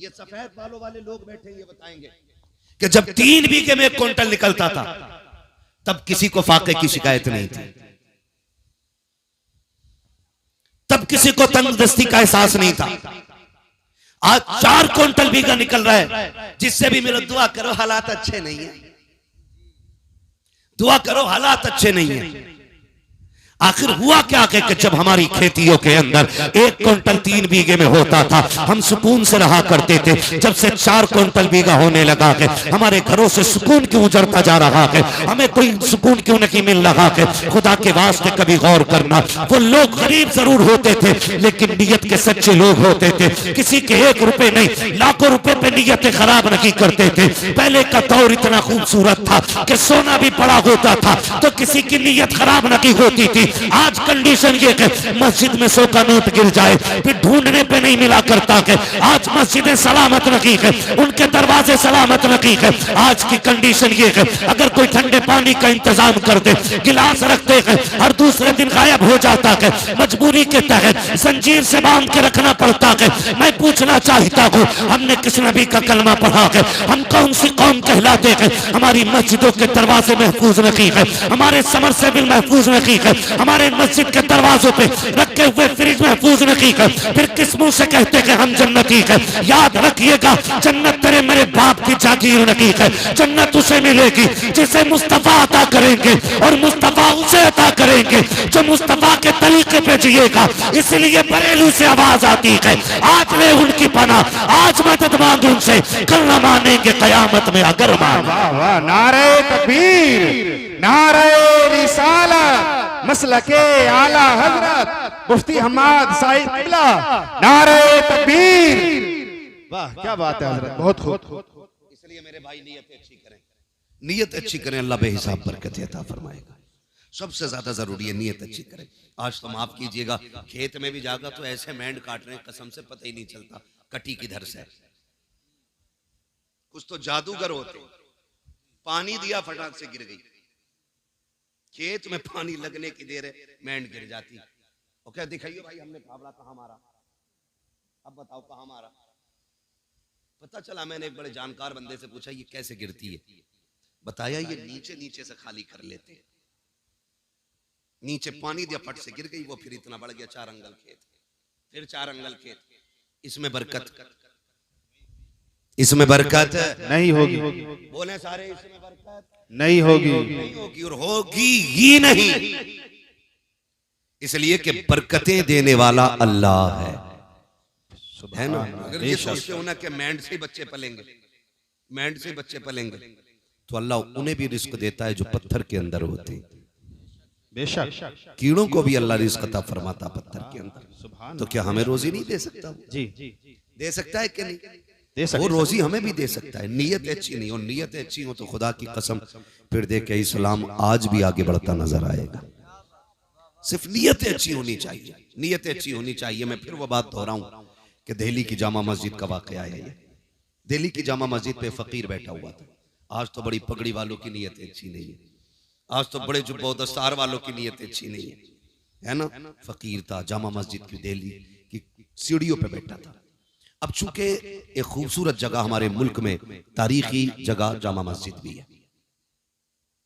ये सफेद बालों वाले लोग बैठे ये बताएंगे कि जब 3 बीघे में 1 क्विंटल निकलता था तब किसी को फाके की शिकायत नहीं थी, तब किसी को तंगदस्ती का एहसास नहीं था। आज 4 क्विंटल बीघा निकल रहा है, जिससे भी मिलो दुआ करो हालात अच्छे नहीं है, दुआ करो हालात अच्छे नहीं है। आखिर हुआ क्या कि जब हमारी खेतियों के अंदर 1 क्विंटल 3 बीघे में होता था, हम सुकून से रहा करते थे। जब से 4 क्विंटल बीघा होने लगा के हमारे घरों से सुकून क्यों उजड़ता जा रहा है, हमें कोई सुकून क्यों नहीं मिल रहा है। खुदा के वास्ते कभी गौर करना, वो लोग गरीब जरूर होते थे लेकिन नीयत के सच्चे लोग होते थे। किसी के 1 रुपए नहीं लाखों रुपए पे नीयतें खराब नहीं करते थे। पहले का दौर इतना खूबसूरत था कि सोना भी पड़ा होता था तो किसी की नीयत खराब नहीं होती थी। आज कंडीशन ये है मस्जिद में 100 का नोट गिर जाए फिर ढूंढने पे नहीं मिला करता है। आज मस्जिदें सलामत नहीं है, उनके दरवाजे सलामत नहीं है। आज की कंडीशन ये है अगर कोई ठंडे पानी का इंतजाम कर दे, गिलास रखते हैं और दूसरे दिन गायब हो जाता है। मजबूरी के तहत जंजीर से बांध के रखना पड़ता है। मैं पूछना चाहता हूँ, हमने किस नबी का कलमा पढ़ा है? हम कौन सी कौम कहलाते हैं? हमारी मस्जिदों के दरवाजे महफूज नहीं है, हमारे समरसेबिल महफूज नहीं है, हमारे मस्जिद के दरवाजों पे रखे हुए फ्रिज महफूज नहीं है। फिर किस मुंह से कहते हैं हम जन्नती है? याद रखिएगा, जन्नत तेरे मेरे बाप की जागीर नहीं है। जन्नत उसे मिलेगी जिसे मुस्तफा अता करेंगे और मुस्तफा उसे अता करेंगे जो मुस्तफा के तरीके पे जिएगा। इसलिए बरेलू से आवाज आती है, आज ले उनकी पनाह, आज मदद मांग उनसे, कल न मानेंगे कयामत में अगर मांगे। वाह वाह, नारे तकबीर, नारे रिसालत, मसलके आला हजरत मुफ्ती हम्माद साहिब किबला, नारे तकबीर। वाह क्या बात है हजरत, बहुत खूब। इसलिए मेरे भाई नीयत अच्छी करें, नीयत अच्छी करें, अल्लाह बेहिसाब बरकत अता फरमाएगा। सबसे ज्यादा जरूरी है नीयत अच्छी करें। आज तो माफ कीजिएगा, खेत में भी जागा तो ऐसे मैंड काट रहे हैं कसम से पता ही नहीं चलता कटी किधर से। कुछ तो जादूगर होते, पानी दिया फटाक से गिर गई। खेत में पानी लगने की देर है मैंड गिर जाती। और क्या दिखाइए भाई हमने घावड़ा कहाँ मारा, अब बताओ कहाँ मारा। पता चला, मैंने एक बड़े जानकार बंदे से पूछा ये कैसे गिरती है, बताया ये नीचे नीचे से खाली कर लेते हैं। नीचे पानी दिया फट से गिर गई वो, फिर इतना बढ़ गया 4 अंगल खेत, फिर 4 अंगल खेत। इसमें बरकत, इसमें बरकत नहीं होगी, बोले सारे इसमें बरकत नहीं होगी, नहीं होगी और होगी ही नहीं। इसलिए कि बरकतें देने वाला अल्लाह है ना। अगर ये सोचते हो ना कि मैंड से बच्चे पलेंगे, मैंड से बच्चे पलेंगे, तो अल्लाह उन्हें भी रिस्क देता है जो पत्थर के अंदर होते हैं। बेशक कीड़ों को भी अल्लाह रिस्क अता फरमाता पत्थर के अंदर। तो क्या हमें रोजी नहीं दे सकता? जी दे सकता है कि नहीं? दे सकता वो रोजी हमें भी दे सकता है। नीयत अच्छी नहीं हो, नीयत अच्छी हो तो खुदा की कसम फिर देखे इस्लाम आज भी आगे बढ़ता नजर आएगा। सिर्फ नीयत अच्छी होनी चाहिए, नीयत अच्छी होनी चाहिए। मैं फिर वो बात दोहराऊं कि दिल्ली की जामा मस्जिद का वाकया है ये। दिल्ली की जामा मस्जिद पे फकीर बैठा हुआ था। आज तो बड़ी पगड़ी वालों की नीयत अच्छी नहीं है, आज तो बड़े जुब्बा दस्तार वालों की नीयत अच्छी नहीं है ना। फकीर था, जामा मस्जिद की दिल्ली की सीढ़ियों पे बैठा था। अब चूंकि एक खूबसूरत जगह हमारे मुल्क में तारीखी जगह जामा मस्जिद भी है,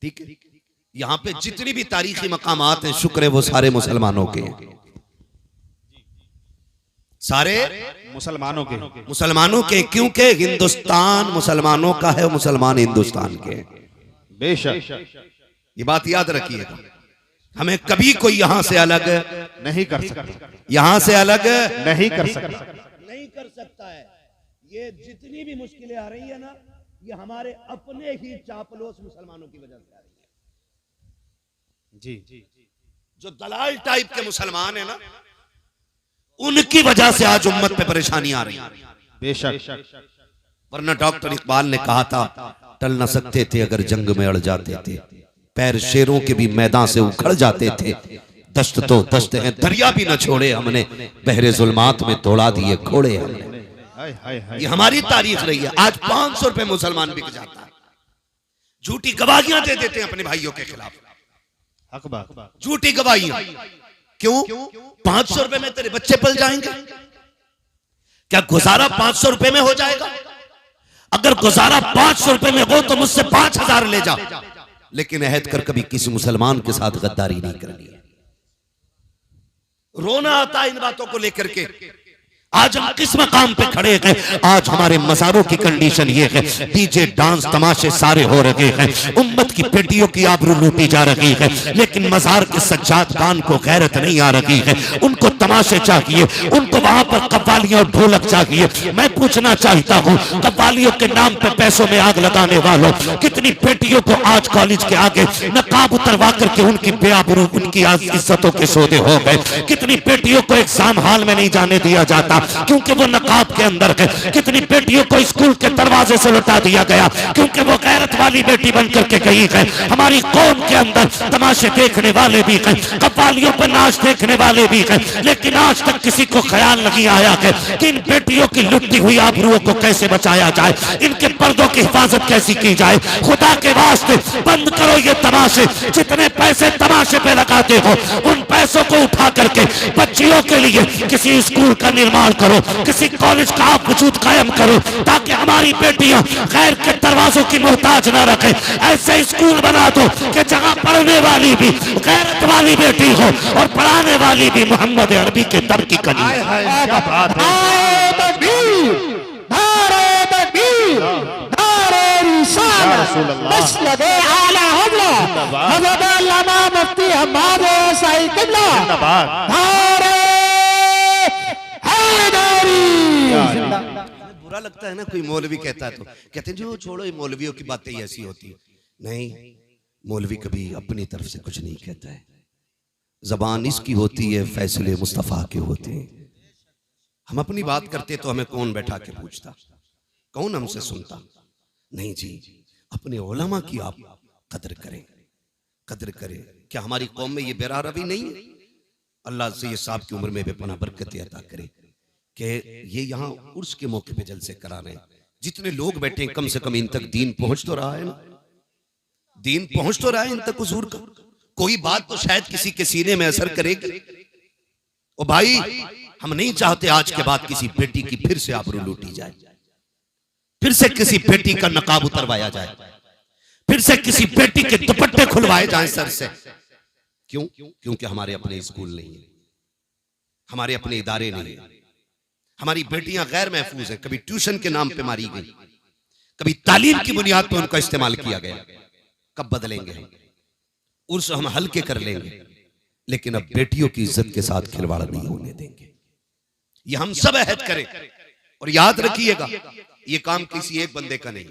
ठीक है, यहाँ पे जितनी भी तारीखी मकामात हैं शुक्र है वो सारे मुसलमानों के हैं, सारे मुसलमानों के, क्योंकि हिंदुस्तान मुसलमानों का है, मुसलमान हिंदुस्तान के हैं। बेशक ये बात याद रखिएगा, हमें कभी कोई यहां से अलग नहीं कर सकता, यहां से अलग नहीं कर सकता, नहीं कर सकता है। ये जितनी भी मुश्किलें आ रही है ना, ये हमारे अपने ही चापलूस मुसलमानों की वजह से आ रही है। जी जो दलाल टाइप के मुसलमान है ना, उनकी वजह से आज उम्मत पे परेशानी आ रही है। बेशक, वरना डॉक्टर इकबाल ने कहा था टल न सकते थे अगर जंग में अड़ जाते थे, पैर शेरों के भी मैदान से उखड़ जाते थे, दश्त तो दश्त है दरिया भी न छोड़े हमने, बहरे जुल्मात में दौड़ा दिए घोड़े हमने। ये हमारी तारीख रही है। आज 500 रुपए मुसलमान बिक जाता है, झूठी गवाहियां दे देते हैं अपने भाइयों के खिलाफ, हक बात, झूठी गवाहियां। क्यों? 500 रुपए में तेरे बच्चे पल जाएंगे? क्या गुजारा 500 रुपए में हो जाएगा? अगर गुजारा 500 रुपए में हो तो मुझसे 5000 ले जा, लेकिन अहद कर कभी किसी मुसलमान के साथ गद्दारी नहीं करनी है। रोना आता है इन बातों को लेकर के। आज हम किस मकाम पे खड़े हैं? आज हमारे मज़ारों की कंडीशन ये है, डीजे डांस तमाशे सारे हो रहे हैं, उम्मत की बेटियों की आबरू लूटी जा रही है, लेकिन मज़ार के सज्जाद खान को गैरत नहीं आ रही है। उनको तमाशे चाहिए, उनको वहां पर कव्वालियां और ढोलक चाहिए। मैं पूछना चाहता हूँ, कव्वालियों के नाम पे पैसों में आग लगाने वालों, कितनी बेटियों को आज कॉलेज के आगे नकाब उतरवा करके उनकी बेआबरू, उनकी इज्जतों के सौदे हो गए। कितनी बेटियों को एग्जाम हॉल में नहीं जाने दिया जाता क्योंकि वो नकाब के अंदर है। कितनी बेटियों को स्कूल के दरवाजे से लौटा दिया गया क्योंकि वो गैरत वाली बेटी बन करके गई है। हमारी कौम के अंदर तमाशे देखने वाले भी हैं, कव्वालियों पर नाच देखने वाले भी हैं, लेकिन आज तक किसी को ख्याल नहीं आया है कि इन बेटियों की लुटती हुई आबरूओं को कैसे बचाया जाए, इनके पर्दों की हिफाजत कैसी की जाए। खुदा के वास्ते बंद करो ये तमाशे। जितने पैसे तमाशे पे लगाते हो उन पैसों को उठा करके बच्चियों के लिए किसी स्कूल का निर्माण करो, किसी कॉलेज का आप वजूद कायम करो, ताकि हमारी बेटियां गैर के दरवाजों की मोहताज ना रखे। ऐसे स्कूल बना दो कि जहां पढ़ने वाली भी गैरत वाली बेटी हो और पढ़ाने वाली भी मोहम्मद अरबी के दर की कली। क्या बात है। नारे तकबीर, नारे तकबीर, नारे रिसालत, मसलके आला हज़रत हज़रत अल्लामा मुफ्ती हम्माद साहिब क़िबला, नारे बुरा लगता है ना कोई मौलवी कहता है तो कहते हैं जो छोड़ो ये मौलवियों की बातें ही ऐसी होती है। नहीं, मौलवी कभी अपनी तरफ से कुछ नहीं कहता है। जबान इसकी होती है, फैसले मुस्तफा के होते हैं। हम अपनी बात करते तो हमें कौन बैठा के पूछता, कौन हमसे सुनता? नहीं जी, अपने उलमा की आप कदर करें, कदर करें। क्या हमारी कौम में ये बेरा रवि नहीं है? अल्लाह से ये साहब की उम्र में बेपनाह बरकतें अता करे कि ये यहाँ उर्स के मौके पे जलसे करा रहे हैं। जितने लोग बैठे हैं, कम से कम इन तक दीन पहुंच तो रहा है ना, दीन पहुंच तो रहा है इन तक हुजूर का। कोई बात तो शायद किसी के सीने में असर करेगी। ओ भाई, हम नहीं चाहते आज के बाद किसी बेटी की फिर से आबरू लूटी जाए, फिर से किसी बेटी का नकाब उतरवाया जाए, फिर से किसी बेटी के दुपट्टे खुलवाए जाएं सर से। क्यों? क्योंकि हमारे अपने स्कूल नहीं है, हमारे अपने इदारे नहीं है। हमारी बेटियां गैर महफूज हैं। कभी ट्यूशन के नाम पे मारी गई, कभी तालीम की बुनियाद पे उनका इस्तेमाल किया गया। कब बदलेंगे हम? उर्स हम हल्के कर लेंगे, लेकिन अब बेटियों की इज्जत के साथ खिलवाड़ नहीं होने देंगे। ये हम सब अहद करें और याद रखिएगा, ये काम किसी एक बंदे का नहीं,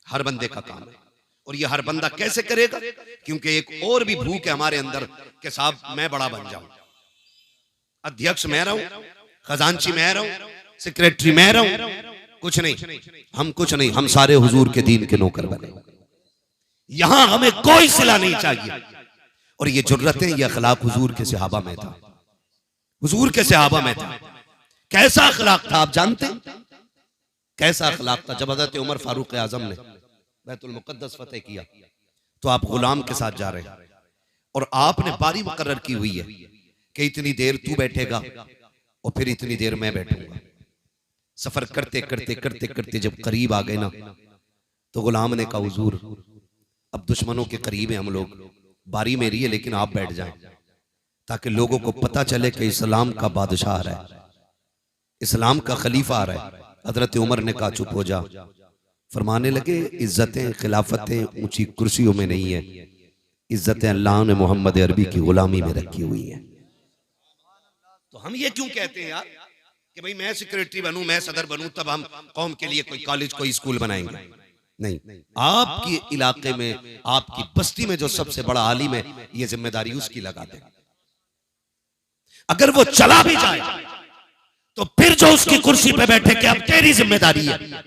हर बंदे का काम है। और ये हर बंदा कैसे करेगा? क्योंकि एक और भी भूख है हमारे अंदर कि साहब मैं बड़ा बन जाऊं, अध्यक्ष मैं रहूं, खजांची मैं रहूं, सेक्रेटरी मैं रहूं। कुछ नहीं, हम कुछ नहीं, हम सारे हुजूर के दीन के नौकर बने। यहां हमें कोई सिला नहीं चाहिए। और ये जुर्रतें, ये अखलाक हुजूर के सहाबा में था, हुजूर के सहाबा में था। कैसा अखलाक था आप जानते? कैसा अखलाक था? जब हज़रत उमर फारूक आजम ने बैतुल मुक़द्दस फतेह किया तो आप गुलाम के साथ जा रहे हैं और आपने बारी मुकर्रर की हुई है कि इतनी देर तू बैठेगा और फिर इतनी देर मैं बैठूंगा। सफर करते करते करते करते जब करीब आ गए ना, तो गुलाम ने कहा हुजूर अब दुश्मनों के करीब है हम लोग, बारी मेरी है लेकिन आप बैठ जाएं ताकि लोगों को पता चले कि इस्लाम का बादशाह आ रहा है, इस्लाम का खलीफा आ रहा है। हजरत उमर ने कहा चुप हो जा। फरमाने लगे इज्जतें खिलाफतें ऊंची कुर्सियों में नहीं है, इज्जतें अल्लाह ने मोहम्मद अरबी की गुलामी में रखी हुई है। तो हम ये क्यों कहते हैं यार कि भाई मैं सेक्रेटरी बनूं, मैं सदर बनूं, तब हम कौम के लिए कोई कॉलेज कोई स्कूल बनाएंगे? नहीं, आपके इलाके में आपकी बस्ती में जो सबसे बड़ा आलिम है, ये जिम्मेदारी उसकी लगा दे। अगर वो चला भी जाए तो फिर जो उसकी कुर्सी पे बैठे कि अब तेरी जिम्मेदारी है।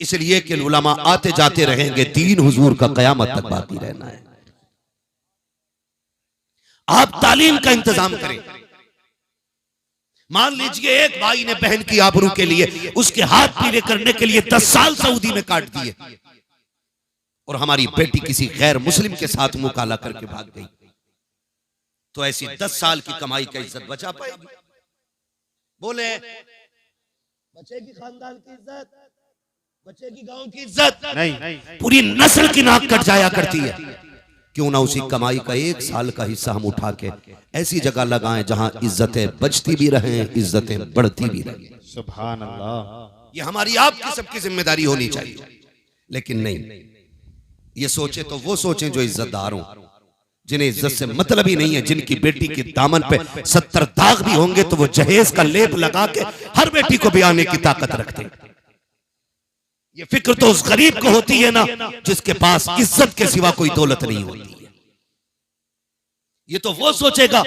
इसलिए कि उलमा आते जाते रहेंगे, दीन हुजूर का कयामत तक बाकी रहना है। आप तालीम का इंतजाम करें। मान लीजिए एक भाई ने बहन की आबरू के लिए उसके हाथ पीले करने के लिए 10 साल सऊदी में काट दिए और हमारी बेटी किसी गैर मुस्लिम के साथ मुंह काला करके भाग गई, तो ऐसी 10 साल की कमाई का इज्जत बचा पाएगी? बोले बचेगी खानदान की इज्जत? बचेगी गांव की इज्जत? नहीं। पूरी नस्ल की नाक कट जाया करती है। क्यों ना उसी कमाई का 1 साल का हिस्सा हम उठा के ऐसी जगह लगाएं जहां इज्जतें बचती भी रहें, इज्जतें बढ़ती भी रहें। सुभान अल्लाह। ये हमारी आपकी सबकी जिम्मेदारी होनी चाहिए। लेकिन नहीं, ये सोचे तो वो सोचें जो इज्जतदार हों, जिन्हें इज्जत से मतलब ही नहीं है, जिनकी बेटी के दामन पे 70 दाग भी होंगे तो वो जहेज का लेप लगा के हर बेटी को ब्याने की ताकत रखते हैं। ये फिक्र तो उस गरीब को होती है ना जिसके पास इज्जत के सिवा कोई दौलत नहीं होती है। ये तो वो सोचेगा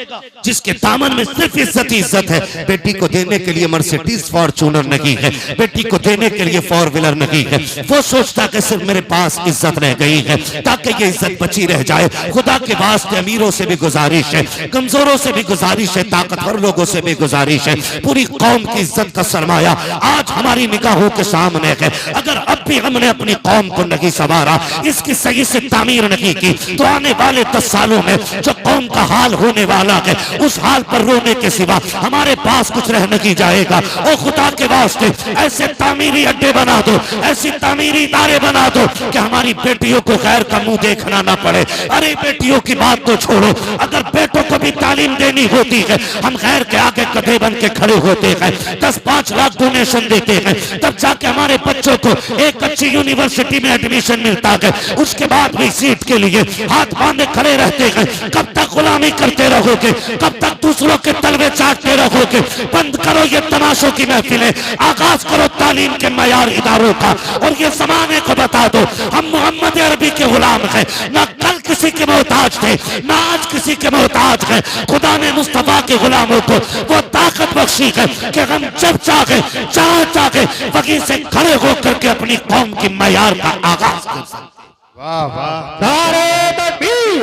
जिसके दामन में सिर्फ इज्जत ही इज्जत है। बेटी को देने के लिए मर्सिडीज फॉर्च्यूनर नहीं है, बेटी को देने के लिए 4 व्हीलर नहीं है। वो सोचता कि सिर्फ मेरे पास इज्जत रह गई है ताकि ये इज्जत बची रह जाए। खुदा के वास्ते अमीरों से भी गुजारिश है, कमजोरों से भी गुजारिश है, ताकतवर लोगों से भी गुजारिश है, पूरी कौम की इज्जत का सरमाया आज हमारी निगाहों के सामने है। अगर अब भी हमने अपनी कौम को नहीं संवारा, इसकी सही से तामीर नहीं की, तो आने वाले 10 सालों में जो कौम का हाल होने वाला है, उस हाल पर रोने के सिवा हमारे पास कुछ रह नहीं जाएगा। ओ खुदा के वास्ते ऐसे तामीरी अड्डे बना दो, ऐसी तामीरी इदारे बना दो कि हमारी बेटियों को गैर का मुंह देखना ना पड़े। अरे बेटियों की बात तो छोड़ो, अगर बेटों को भी तालीम देनी होती है, हम गैर के आगे गधे बन के खड़े होते हैं, 10-5 लाख डोनेशन देते हैं, तब जाके हमारे बच्चों को एक अच्छी यूनिवर्सिटी में एडमिशन मिलता है। उसके बाद भी सीट के लिए हाथ बांधे खड़े रहते हैं। कब तक गुलामी करते रहोगे? कब तक दूसरों के तलवे चाटते रहोगे? बंद करो ये तमाशों की महफिलें, आगाज करो तालीम के मयार इदारों का, और ये जमाने को बता दो हम मोहम्मद अरबी के गुलाम हैं, ना कल किसी के मोहताज थे, ना आज किसी के मोहताज हैं। खुदा ने मुस्तफा के गुलामों को वो ताकत बख्शी है कि हम जब चाहे जहां चाहे वहीं से खड़े होकर के अपनी कौम की मयार का आगाज कर सकते। वाह वाह। नारे तकबीर,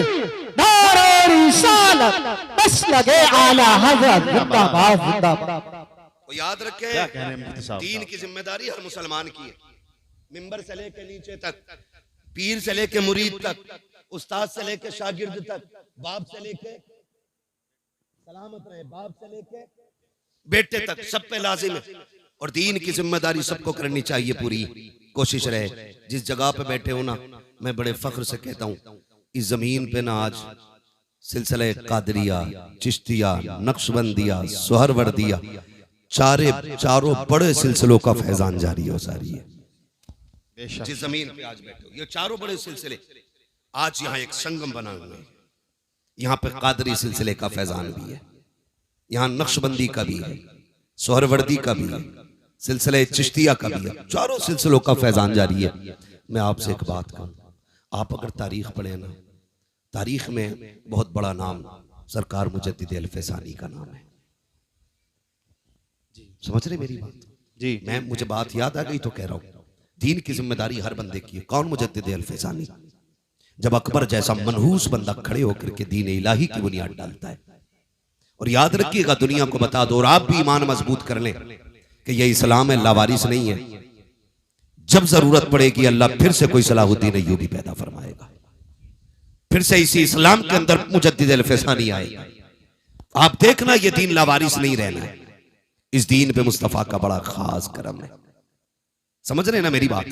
नारे रिसालत, मसलके आला हज़रत जिंदाबाद जिंदाबाद। तो याद रखें, क्या कह रहे हैं मुफ्ती साहब? दीन की जिम्मेदारी हर मुसलमान की है। मिंबर से लेके नीचे तक, पीर से लेके मुरीद तक, उस्ताद से लेके शागिर्द तक, बाप से लेके सलामत रहे, बाप से लेके बेटे तक, सब पे लाजिम है। और दीन की जिम्मेदारी सबको करनी चाहिए। पूरी कोशिश रहे जिस जगह पे बैठे हो ना, मैं बड़े फख्र से कहता हूँ इस जमीन पे ना आज सिलसिले कादरिया, चिश्तिया, नक्शबंदिया, सोहरवर्दिया, चारों बड़े सिलसिलों का फैजान जारी हो सारी है। जिस जमीन पे आज बैठे हो, ये चारों बड़े सिलसिले आज यहाँ एक संगम बना हुआ है। यहाँ पे कादरी सिलसिले का फैजान भी है, यहाँ नक्शबंदी का भी है, सोहरवर्दी का भी है, सिलसिले चिश्तिया का भी है, चारों सिलसिलों का फैजान जारी है। मैं आपसे एक बात कहूं, आप अगर तारीख पढ़े ना, तारीख में बहुत बड़ा नाम सरकार मुजद्दिद अल-फैसानी का नाम है। समझ रहे मेरी बात? जी। मुझे बात याद आ गई तो कह रहा हूं, दीन की जिम्मेदारी हर बंदे की है। कौन? मुजद्दिद अल-फैसानी। जब अकबर जैसा मनहूस बंदा खड़े होकर के दीन इलाही की बुनियाद डालता है। और याद रखिएगा, दुनिया को बता दो और आप भी ईमान मजबूत कर लें कि ये इस्लाम है, लावारिस नहीं है। जब जरूरत पड़ेगी अल्लाह फिर से कोई सलाहुद्दीन अय्यूबी पैदा फरमाएगा, फिर से इसी इस्लाम के अंदर मुजद्दिद अल-फैसानी आएगा। आप देखना, ये दीन लावारिस नहीं रहना है। इस दीन पे मुस्तफा का बड़ा खास करम है। समझ रहे ना मेरी बात?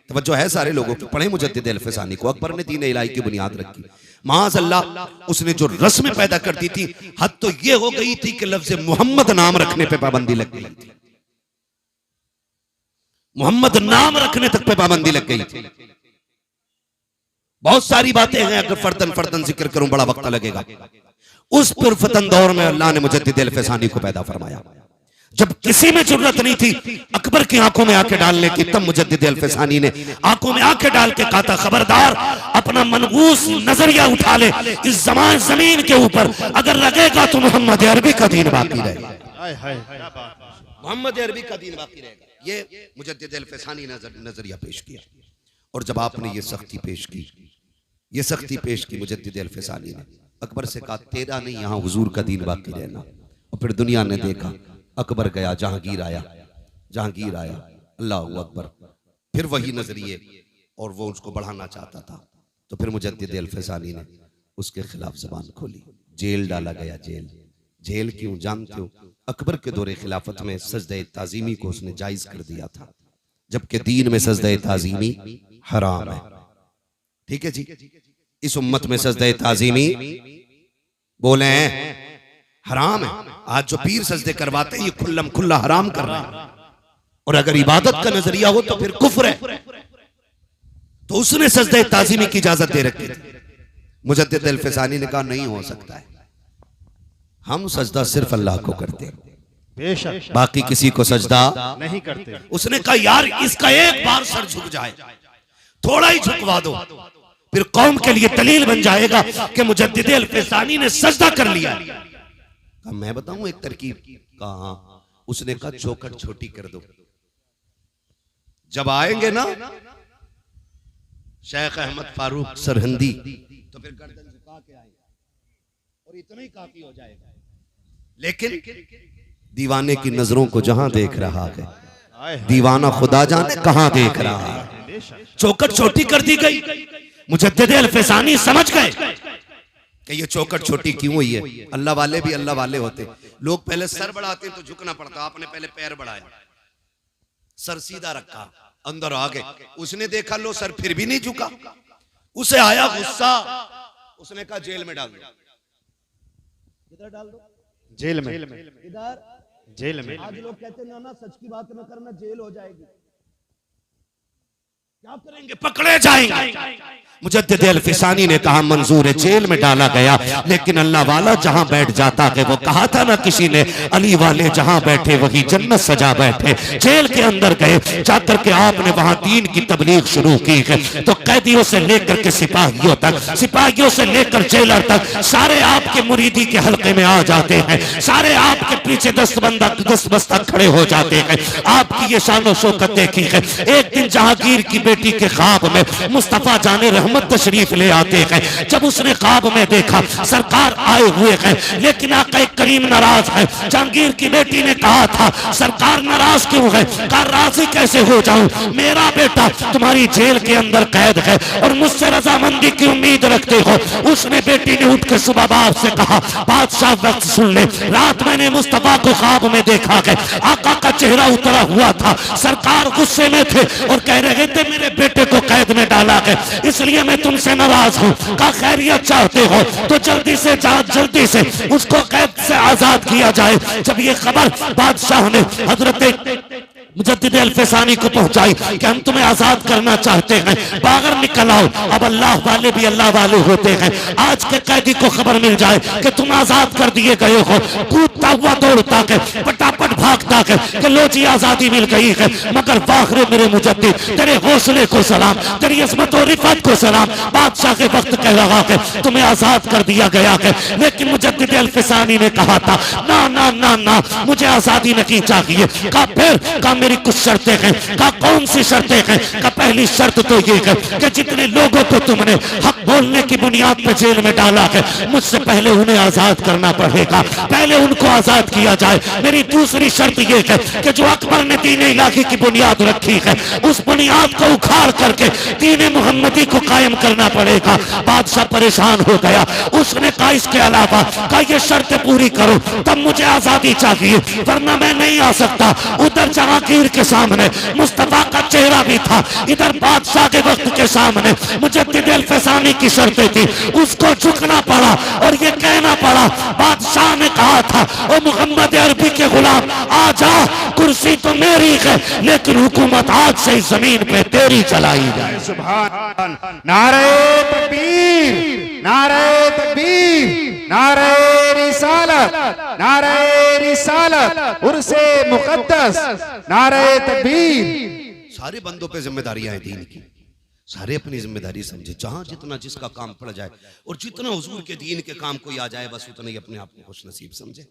तवज्जो है सारे लोगों की? पढ़े मुजद्दिद अल-फैसानी को। अकबर ने दीन इलाही की बुनियाद रखी, माज़ अल्लाह उसने जो रस्में पैदा कर दी थी, हद तो ये हो गई थी कि लफ्ज़ मोहम्मद नाम रखने पे पाबंदी लग गई थी। मोहम्मद नाम रखने तक पे पाबंदी लग गई थी। बहुत सारी बातें हैं, अगर फर्दन फर्दन जिक्र करूं बड़ा वक्त लगेगा। उस पुरफतन दौर में अल्लाह ने मुजद्दिद अल-फैसानी को पैदा फरमाया। जब किसी में जरूरत नहीं थी अकबर की आंखों में आंखें डालने की, तब मुजद्दिद अल-फैसानी ने आंखों में आंखें डाल के कहा था, खबरदार अपना मनगूस नजरिया उठा ले, इस जमीन के ऊपर अगर लगेगा तो मोहम्मद अरबी का दीन बाकी रहेगा। मोहम्मद अरबी का दीन बाकी रहेगा। ये मुजद्दिद अल-फैसानी नजरिया पेश किया। और जब आपने ये सख्ती पेश की, ये सख्ती पेश की मुजद्दिद अल-फैसानी ने, अकबर से कहा तेरा नहीं यहाँ हुजूर का दीन बाकी रहना। और फिर दुनिया ने देखा, अकबर गया, जहांगीर आया, अल्लाह अकबर, फिर वही नजरिए, और वो उसको बढ़ाना चाहता था। तो फिर मुजद्दिद अल-फैसानी ने उसके खिलाफ जबान खोली, जेल डाला गया। जेल क्यों जानते हो? अकबर के दौरे खिलाफत में सजदे ताजीमी को उसने जायज कर दिया था। जबकि दीन में सजदा ताजीमी हराम है। ठीक है जी, इस उम्मत में सजदा ताजीमी बोले हैं हराम है। आज जो पीर सजदे करवाते हैं ये खुल्लम खुल्ला हराम कर रहे हैं, और अगर इबादत का नजरिया हो तो फिर कुफ्र है। तो उसने सजदे ताजीमी की इजाजत दे रखी थी। मुजद्दिद अल-फिसानी ने कहा नहीं हो सकता है, हम सजदा सिर्फ अल्लाह को करते हैं, बेशक बाकी किसी को सजदा नहीं करते। उसने कहा यार इसका एक बार सर झुक जाए, थोड़ा ही झुकवा दो, फिर कौम के लिए दलील बन जाएगा कि मुजद्दिद अल-फिसानी ने सजदा कर लिया। कहा मैं बताऊं एक तरकीब? कहा उसने कहा चौखट छोटी कर दो। जब आएंगे ना शेख अहमद फारूक सरहंदी तो फिर गर्दन झुका के आएंगे और इतना ही काफी हो जाएगा। लेकिन दीवाने की नजरों को जहां देख रहा है, दीवाना खुदा जाने कहां देख रहा है। चौखट छोटी कर दी गई। मुजद्दिद अल-फिसानी समझ गए कि ये चौखट छोटी क्यों हुई है। अल्लाह वाले भी अल्लाह वाले होते, लोग पहले सर बढ़ाते तो झुकना पड़ता, आपने पहले पैर बढ़ाया, सर सीधा रखा, अंदर आ गए। उसने देखा लो सर फिर भी नहीं झुका, उसे आया गुस्सा, उसने कहा जेल में डाल दो। किधर डाल दो? जेल में, इधर जेल में। आज लोग कहते हैं ना सच की बात न करना जेल हो जाएगी, क्या करेंगे? पकड़े जाएंगे। मुजद्दिद अल-फिसानी ने कहा मंजूर है, जेल में डाला गया, लेकिन अल्लाह वाला जहां बैठ जाता है, वो कहा था ना किसी ने, अली वाले जहां बैठे वही जन्नत सजा बैठे। जेल के अंदर गए, जाकर के आपने वहां दीन की तबलीग शुरू की है, तो कैदियों से लेकर के सिपाहियों तक, सिपाहियों से लेकर जेलर तक, सारे आपके मुरीदी के हल्के में आ जाते हैं, सारे आपके पीछे दस्तबस्ता खड़े हो जाते हैं। आपकी ये शान और शौकत देखी है। एक दिन जहांगीर की बेटी के ख्वाब में मुस्तफा जाने रहमत तशरीफ ले आते हैं। जब उसने ख्वाब में देखा सरकार आए हुए हैं, लेकिन आका करीम नाराज है। जहांगीर की बेटी ने कहा था सरकार नाराज क्यों है? कहा राजी कैसे हो जाऊं, मेरा बेटा तुम्हारी जेल के अंदर कैद है और मुझसे रजामंदी की उम्मीद रखते हो। उसने बेटी ने उठ के सुबह बाप से कहा बादशाह वक्त सुन ले, रात मैंने मुस्तफा को ख्वाब में देखा है, आका का चेहरा उतरा हुआ था, सरकार गुस्से में थे और कह रहे थे मेरे बेटे को कैद में डाला है, इसलिए मैं तुमसे नाराज हूं। का खैरियत चाहते हो तो जल्दी से उसको कैद से आजाद किया जाए। जब ये खबर बादशाह ने हजरत मुजद्दिद अल-फिसानी को पहुंचाई कि हम तुम्हें आजाद करना चाहते हैं, बाहर निकल आओ। अब अल्लाह वाले भी अल्लाह वाले होते हैं। आज के कैदी को खबर मिल जाए कि तुम आजाद कर दिए गए हो, कूदता हुआ दौड़ता है, फटाफट भागता है कि लो जी आजादी मिल गई है। मगर बाहर मेरे मुजद्दिद, तेरे हौसले को सलाम, तेरी इस्मत और रिफत को सलाम। बादशाह के वक्त कह रहा है तुम्हें आजाद कर दिया गया है, लेकिन मुजद्दिद अल-फिसानी ने कहा था ना ना ना ना, मुझे आजादी नहीं चाहिए। का फिर का मेरी कुछ शर्तें हैं। का कौन सी शर्तें हैं? का पहली शर्त तो ये है कि जितने लोगों को तुमने हक बोलने की बुनियाद पर जेल में डाला है, मुझसे पहले उन्हें आजाद करना पड़ेगा, पहले उनको आजाद किया जाए। मेरी दूसरी शर्त ये है कि जो अकबर ने दीन इलाही की बुनियाद रखी है, उस बुनियाद को उखाड़ करके दीन मुहम्मदी को कायम करना पड़ेगा। बादशाह परेशान हो गया। उसने कहा इसके अलावा का ये शर्तें पूरी करो तब मुझे आजादी चाहिए, वरना मैं नहीं आ सकता। उधर जहांगीर के सामने मुस्तफा का चेहरा भी था, इधर बादशाह के वक्त के सामने मुजद्दिद अल-फिसानी की शर्तें थी। उसको झुकना पड़ा और ये कहना पड़ा, बादशाह ने कहा था ओ मोहम्मद अरबी के गुलाम आ जा, कुर्सी तो मेरी है लेकिन हुकूमत आज से इस जमीन पे तेरी चलाई जाए। सुभान, नारे तकबीर, नारे तकबीर, नारे रिसालत, नारे रिसालत, उर्से मुकद्दस, नारे तकबीर। सारे बंदों पे जिम्मेदारियां हैं दीन की, सारे अपनी जिम्मेदारी समझे। जहां जितना जिसका काम पड़ जाए और जितना हुजूर के दीन के काम कोई आ जाए, बस उतना ही अपने आप को खुश नसीब समझे।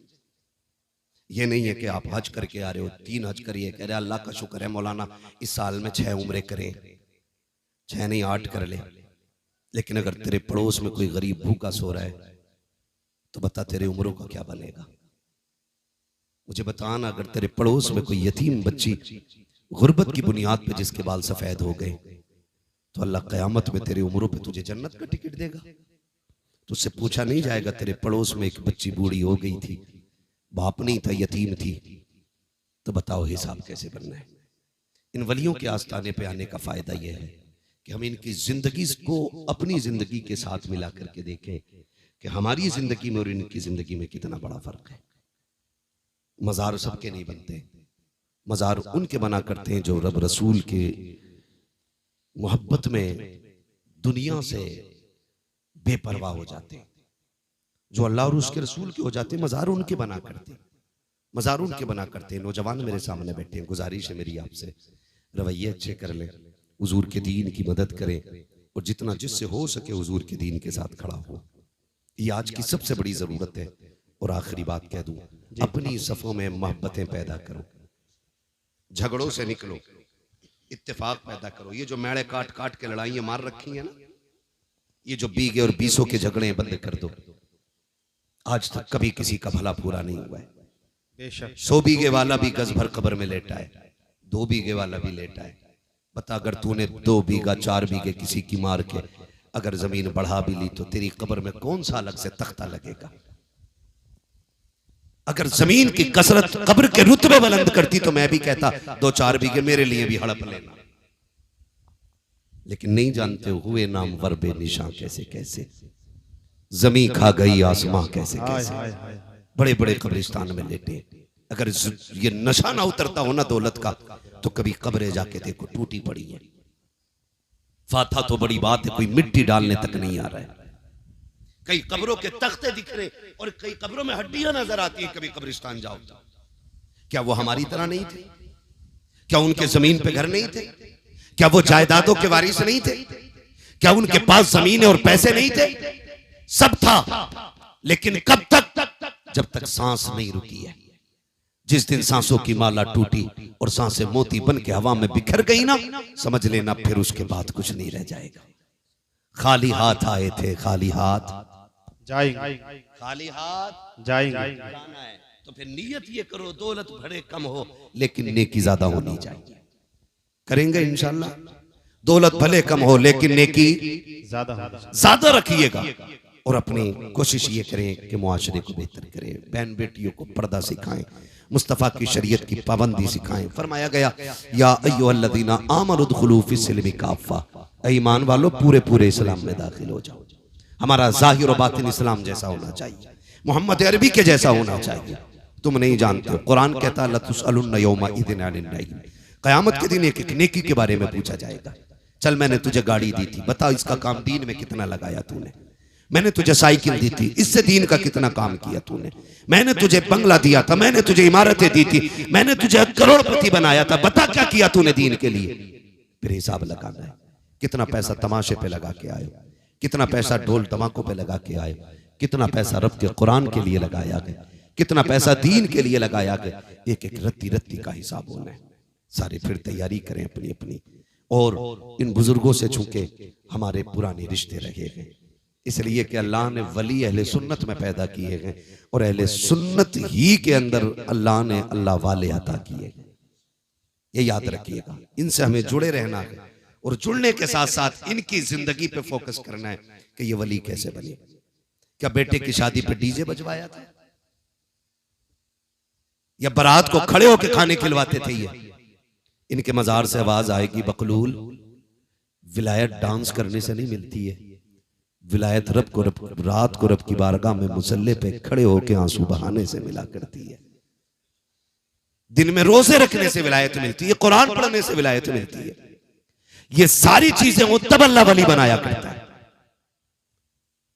ये नहीं है कि आप हज करके आ रहे हो, 3 हज करिए, कह रहे अल्लाह का शुक्र है मौलाना इस साल में 6 उम्रे करें, 6 नहीं 8 कर ले। लेकिन अगर तेरे पड़ोस में कोई गरीब भूखा सो रहा है तो बता तेरे उम्रों का क्या बनेगा? मुझे बताना, अगर तेरे पड़ोस में कोई यतीम बच्ची गुर्बत की बुनियाद पे जिसके बाल सफेद हो गए, तो अल्लाह कयामत में तेरी उम्रों पे तुझे जन्नत का टिकट देगा। तुझसे पूछा नहीं जाएगा तेरे पड़ोस में एक बच्ची बूढ़ी हो गई थी, बाप नहीं था, यतीम थी, तो बताओ हिसाब कैसे बनना है? इन वलियों के आस्थाने पे आने का फायदा यह है कि हम इनकी जिंदगी को अपनी जिंदगी के साथ मिला करके देखें कि हमारी जिंदगी में और इनकी जिंदगी में कितना बड़ा फर्क है। मजार सबके नहीं बनते, मजार उनके बना करते हैं जो रब रसूल के मोहब्बत में दुनिया से बेपरवाह हो जाते हैं, जो अल्लाह और उसके रसूल के हो जाते हैं। मजार उनके बना करते हैं, मजार उनके बना करते हैं। नौजवान मेरे सामने बैठे हैं, गुजारिश है मेरी आपसे, रवैये अच्छे कर लें, हुजूर के दीन की मदद करें और जितना जिससे हो सके हुजूर के दीन के साथ खड़ा हो। ये आज की सबसे बड़ी जरूरत है। और आखिरी बात कह दूं, अपनी सफों में मोहब्बतें पैदा करो, झगड़ों से निकलो, इत्तेफाक पैदा करो। ये जो मेड़े काट काट के लड़ाइयां मार रखी है ना, ये जो बीगे और बीसों के झगड़े बंद कर दो। आज तक कभी किसी का भला पूरा नहीं हुआ है। 100 बीघे वाला भी गज भर कब्र में लेटा है, 2 बीघे वाला भी लेटा है। बता, अगर तूने 2 बीघा 4 बीघे किसी की मार के अगर जमीन बढ़ा भी ली तो तेरी कब्र में कौन सा अलग से तख्ता लगेगा? अगर जमीन की कसरत कब्र के रुतबे बुलंद करती तो मैं भी कहता 2-4 बीघे मेरे लिए भी हड़प लेना। लेकिन नहीं जानते हुए नाम वर्बे निशां कैसे कैसे, जमी खा गई आसमां कैसे कैसे, बड़े बड़े कब्रिस्तान में लेटे। अगर ये नशा ना उतरता हो ना दौलत का तो कभी कब्रें जाके देखो टूटी पड़ी है। फाथा तो बड़ी बात है, कोई मिट्टी डालने तक नहीं आ रहा है। कई कब्रों के तख्ते दिख रहे और कई कब्रों में हड्डियां नजर आती है। कभी कब्रिस्तान जाओ, क्या वो हमारी तरह नहीं थे? क्या उनके जमीन पे घर नहीं थे? क्या वो जायदादों के वारिस नहीं थे? क्या उनके पास जमीनें और पैसे नहीं थे? सब था, लेकिन कब तक? जब तक सांस नहीं रुकी है। जिस दिन सांसों की माला टूटी और सांसें मोती बन के हवा में बिखर गई ना, समझ लेना फिर उसके बाद कुछ नहीं रह जाएगा। खाली हाथ आए थे, खाली हाथ जाएंगे, खाली हाथ जाएंगे। जाना है तो फिर नियत ये करो, दौलत भले कम हो लेकिन नेकी ज्यादा होनी चाहिए। करेंगे इंशाल्लाह। दौलत भले कम हो लेकिन नेकी ज्यादा रखिएगा। और अपनी कोशिश ये करें कि मुआशरे को बेहतर करें, बहन बेटियों को पर्दा सिखाएं, मुस्तफ़ा की शरीयत की पाबंदी सिखाएं। फरमाया गया, या अय्युहल्लज़ीना आमनु दुखुलू फिस्सिल्मि काफ़ा, ईमान वालों पूरे पूरे इस्लाम में दाखिल हो जाओ। हमारा जाहिर और बातिन इस्लाम जैसा होना चाहिए, मोहम्मद अरबी के जैसा होना चाहिए। तुम नहीं जानते हो, कुरान कहता लतुसअलुन्ना यौमइज़िन अनिन नईम, क़यामत के दिन एक एक नेकी के बारे में पूछा जाएगा। चल मैंने तुझे गाड़ी दी थी, बता इसका काम दीन में कितना लगाया तूने? मैंने तुझे साइकिल दी थी, इससे दीन का कितना काम किया तूने? मैंने तुझे बंगला दिया था, मैंने तुझे इमारतें दी थी, मैंने तुझे करोड़पति बनाया था, बता क्या किया तूने दीन के लिए? फिर हिसाब लगाना है। कितना पैसा तमाशे पे लगा के आए, कितना पैसा ढोल धमाकों पे लगा के आए, कितना पैसा रब के कुरान के लिए लगाया गया, कितना पैसा दीन के लिए लगाया गया। एक एक रत्ती रत्ती का हिसाब होना है। सारे फिर तैयारी करें अपनी अपनी। और इन बुजुर्गों से चूंकि हमारे पुराने रिश्ते रहे हैं, इसलिए कि अल्लाह ने वली अहले सुन्नत में पैदा किए हैं और अहले सुन्नत ही के अंदर अल्लाह ने अल्लाह वाले अता किए हैं। ये याद रखिएगा। इनसे हमें जुड़े रहना है और जुड़ने के साथ साथ इनकी जिंदगी पे फोकस करना है कि ये वली कैसे बने। क्या बेटे की शादी पे डीजे बजवाया था या बारात को खड़े होकर खाने खिलवाते थे? ये इनके मजार से आवाज आएगी बकलूल, विलायत डांस करने से नहीं मिलती है। विलायत रब को रात को रब की बारगाह में मुसल्ले पे खड़े होकर आंसू बहाने से मिला करती है। दिन में रोजे रखने से विलायत मिलती है, कुरान पढ़ने से विलायत मिलती है। ये सारी चीजें वो तब अल्लाह वली बनाया करता है।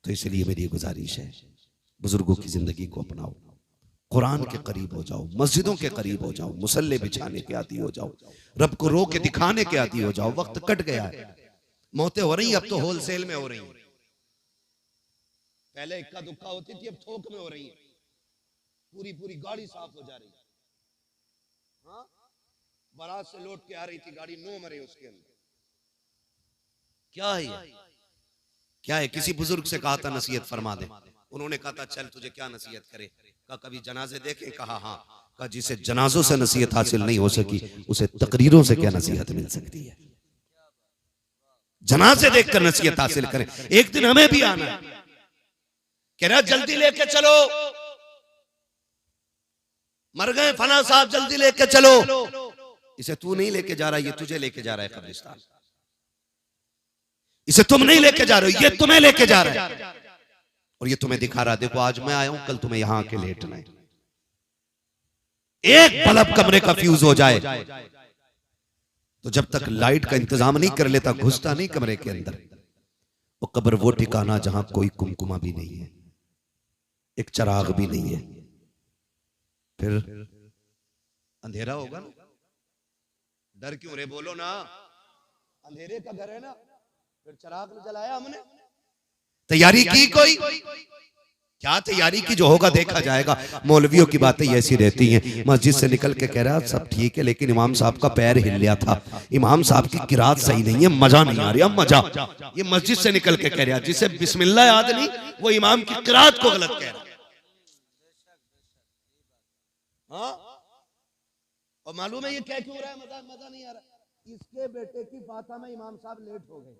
तो इसलिए मेरी गुजारिश है, बुजुर्गों की जिंदगी को अपनाओ, कुरान के करीब हो जाओ, मस्जिदों के करीब हो जाओ, मुसल्ले बिछाने के आदी हो जाओ, रब को रो के दिखाने के आदी हो जाओ। वक्त कट गया है, मौतें हो रही, अब तो होलसेल में हो रही है। पहले इक्का दुक्का होती थी, अब थोक में हो रही है। पूरी पूरी गाड़ी साफ हो जा रही है। हाँ, बारात से लौट के आ रही थी गाड़ी, 9 मरे उसके अंदर। क्या है क्या है? किसी बुजुर्ग से कहा था नसीहत फरमा दे, उन्होंने कहा था चल तुझे क्या नसीहत करे? कहा कभी जनाजे देखे? कहा हाँ। कहा जिसे जनाजों से नसीहत हासिल नहीं हो सकी उसे तकरीरों से क्या नसीहत मिल सकती है? जनाजे देखकर नसीहत हासिल करें। एक दिन हमें भी आना है, कह रहा जल्दी लेके चलो, मर गए फला साहब, जल्दी लेके चलो। इसे तू नहीं लेके जा रहा, ये तुझे लेके जा रहा है कब्रिस्तान। इसे तुम नहीं लेके जा रहे हो, ये तुम्हें लेके जा रहा है। और ये तुम्हें दिखा रहा, देखो आज मैं आया हूं, कल तुम्हें यहां आके लेटना है। एक बल्ब कमरे का फ्यूज हो जाए तो जब तक लाइट का इंतजाम नहीं कर लेता, घुसता नहीं कमरे के अंदर। वो कब्र वो ठिकाना जहां कोई कुमकुमा भी नहीं है, एक चिराग भी नहीं है, फिर अंधेरा होगा ना। डर क्यों रे, बोलो ना, अंधेरे का घर है ना, फिर चिराग जलाया हमने। तैयारी की कोई? क्या तैयारी की? जो होगा देखा जाएगा। मौलवियों की बातें ऐसी रहती हैं। मस्जिद से निकल के कह रहा सब ठीक है, लेकिन इमाम साहब का पैर हिल गया था, इमाम साहब की किरात सही नहीं है, मजा नहीं आ रहा, मजा। ये मस्जिद से निकल के कह रहा, जिसे बिस्मिल्लाह याद नहीं, वो इमाम की किरात को गलत कह रहा। हाँ, और मालूम है ये क्या क्यों हो रहा है? मजा नहीं आ रहा। इसके बेटे की फातिमा में इमाम साहब लेट हो गए,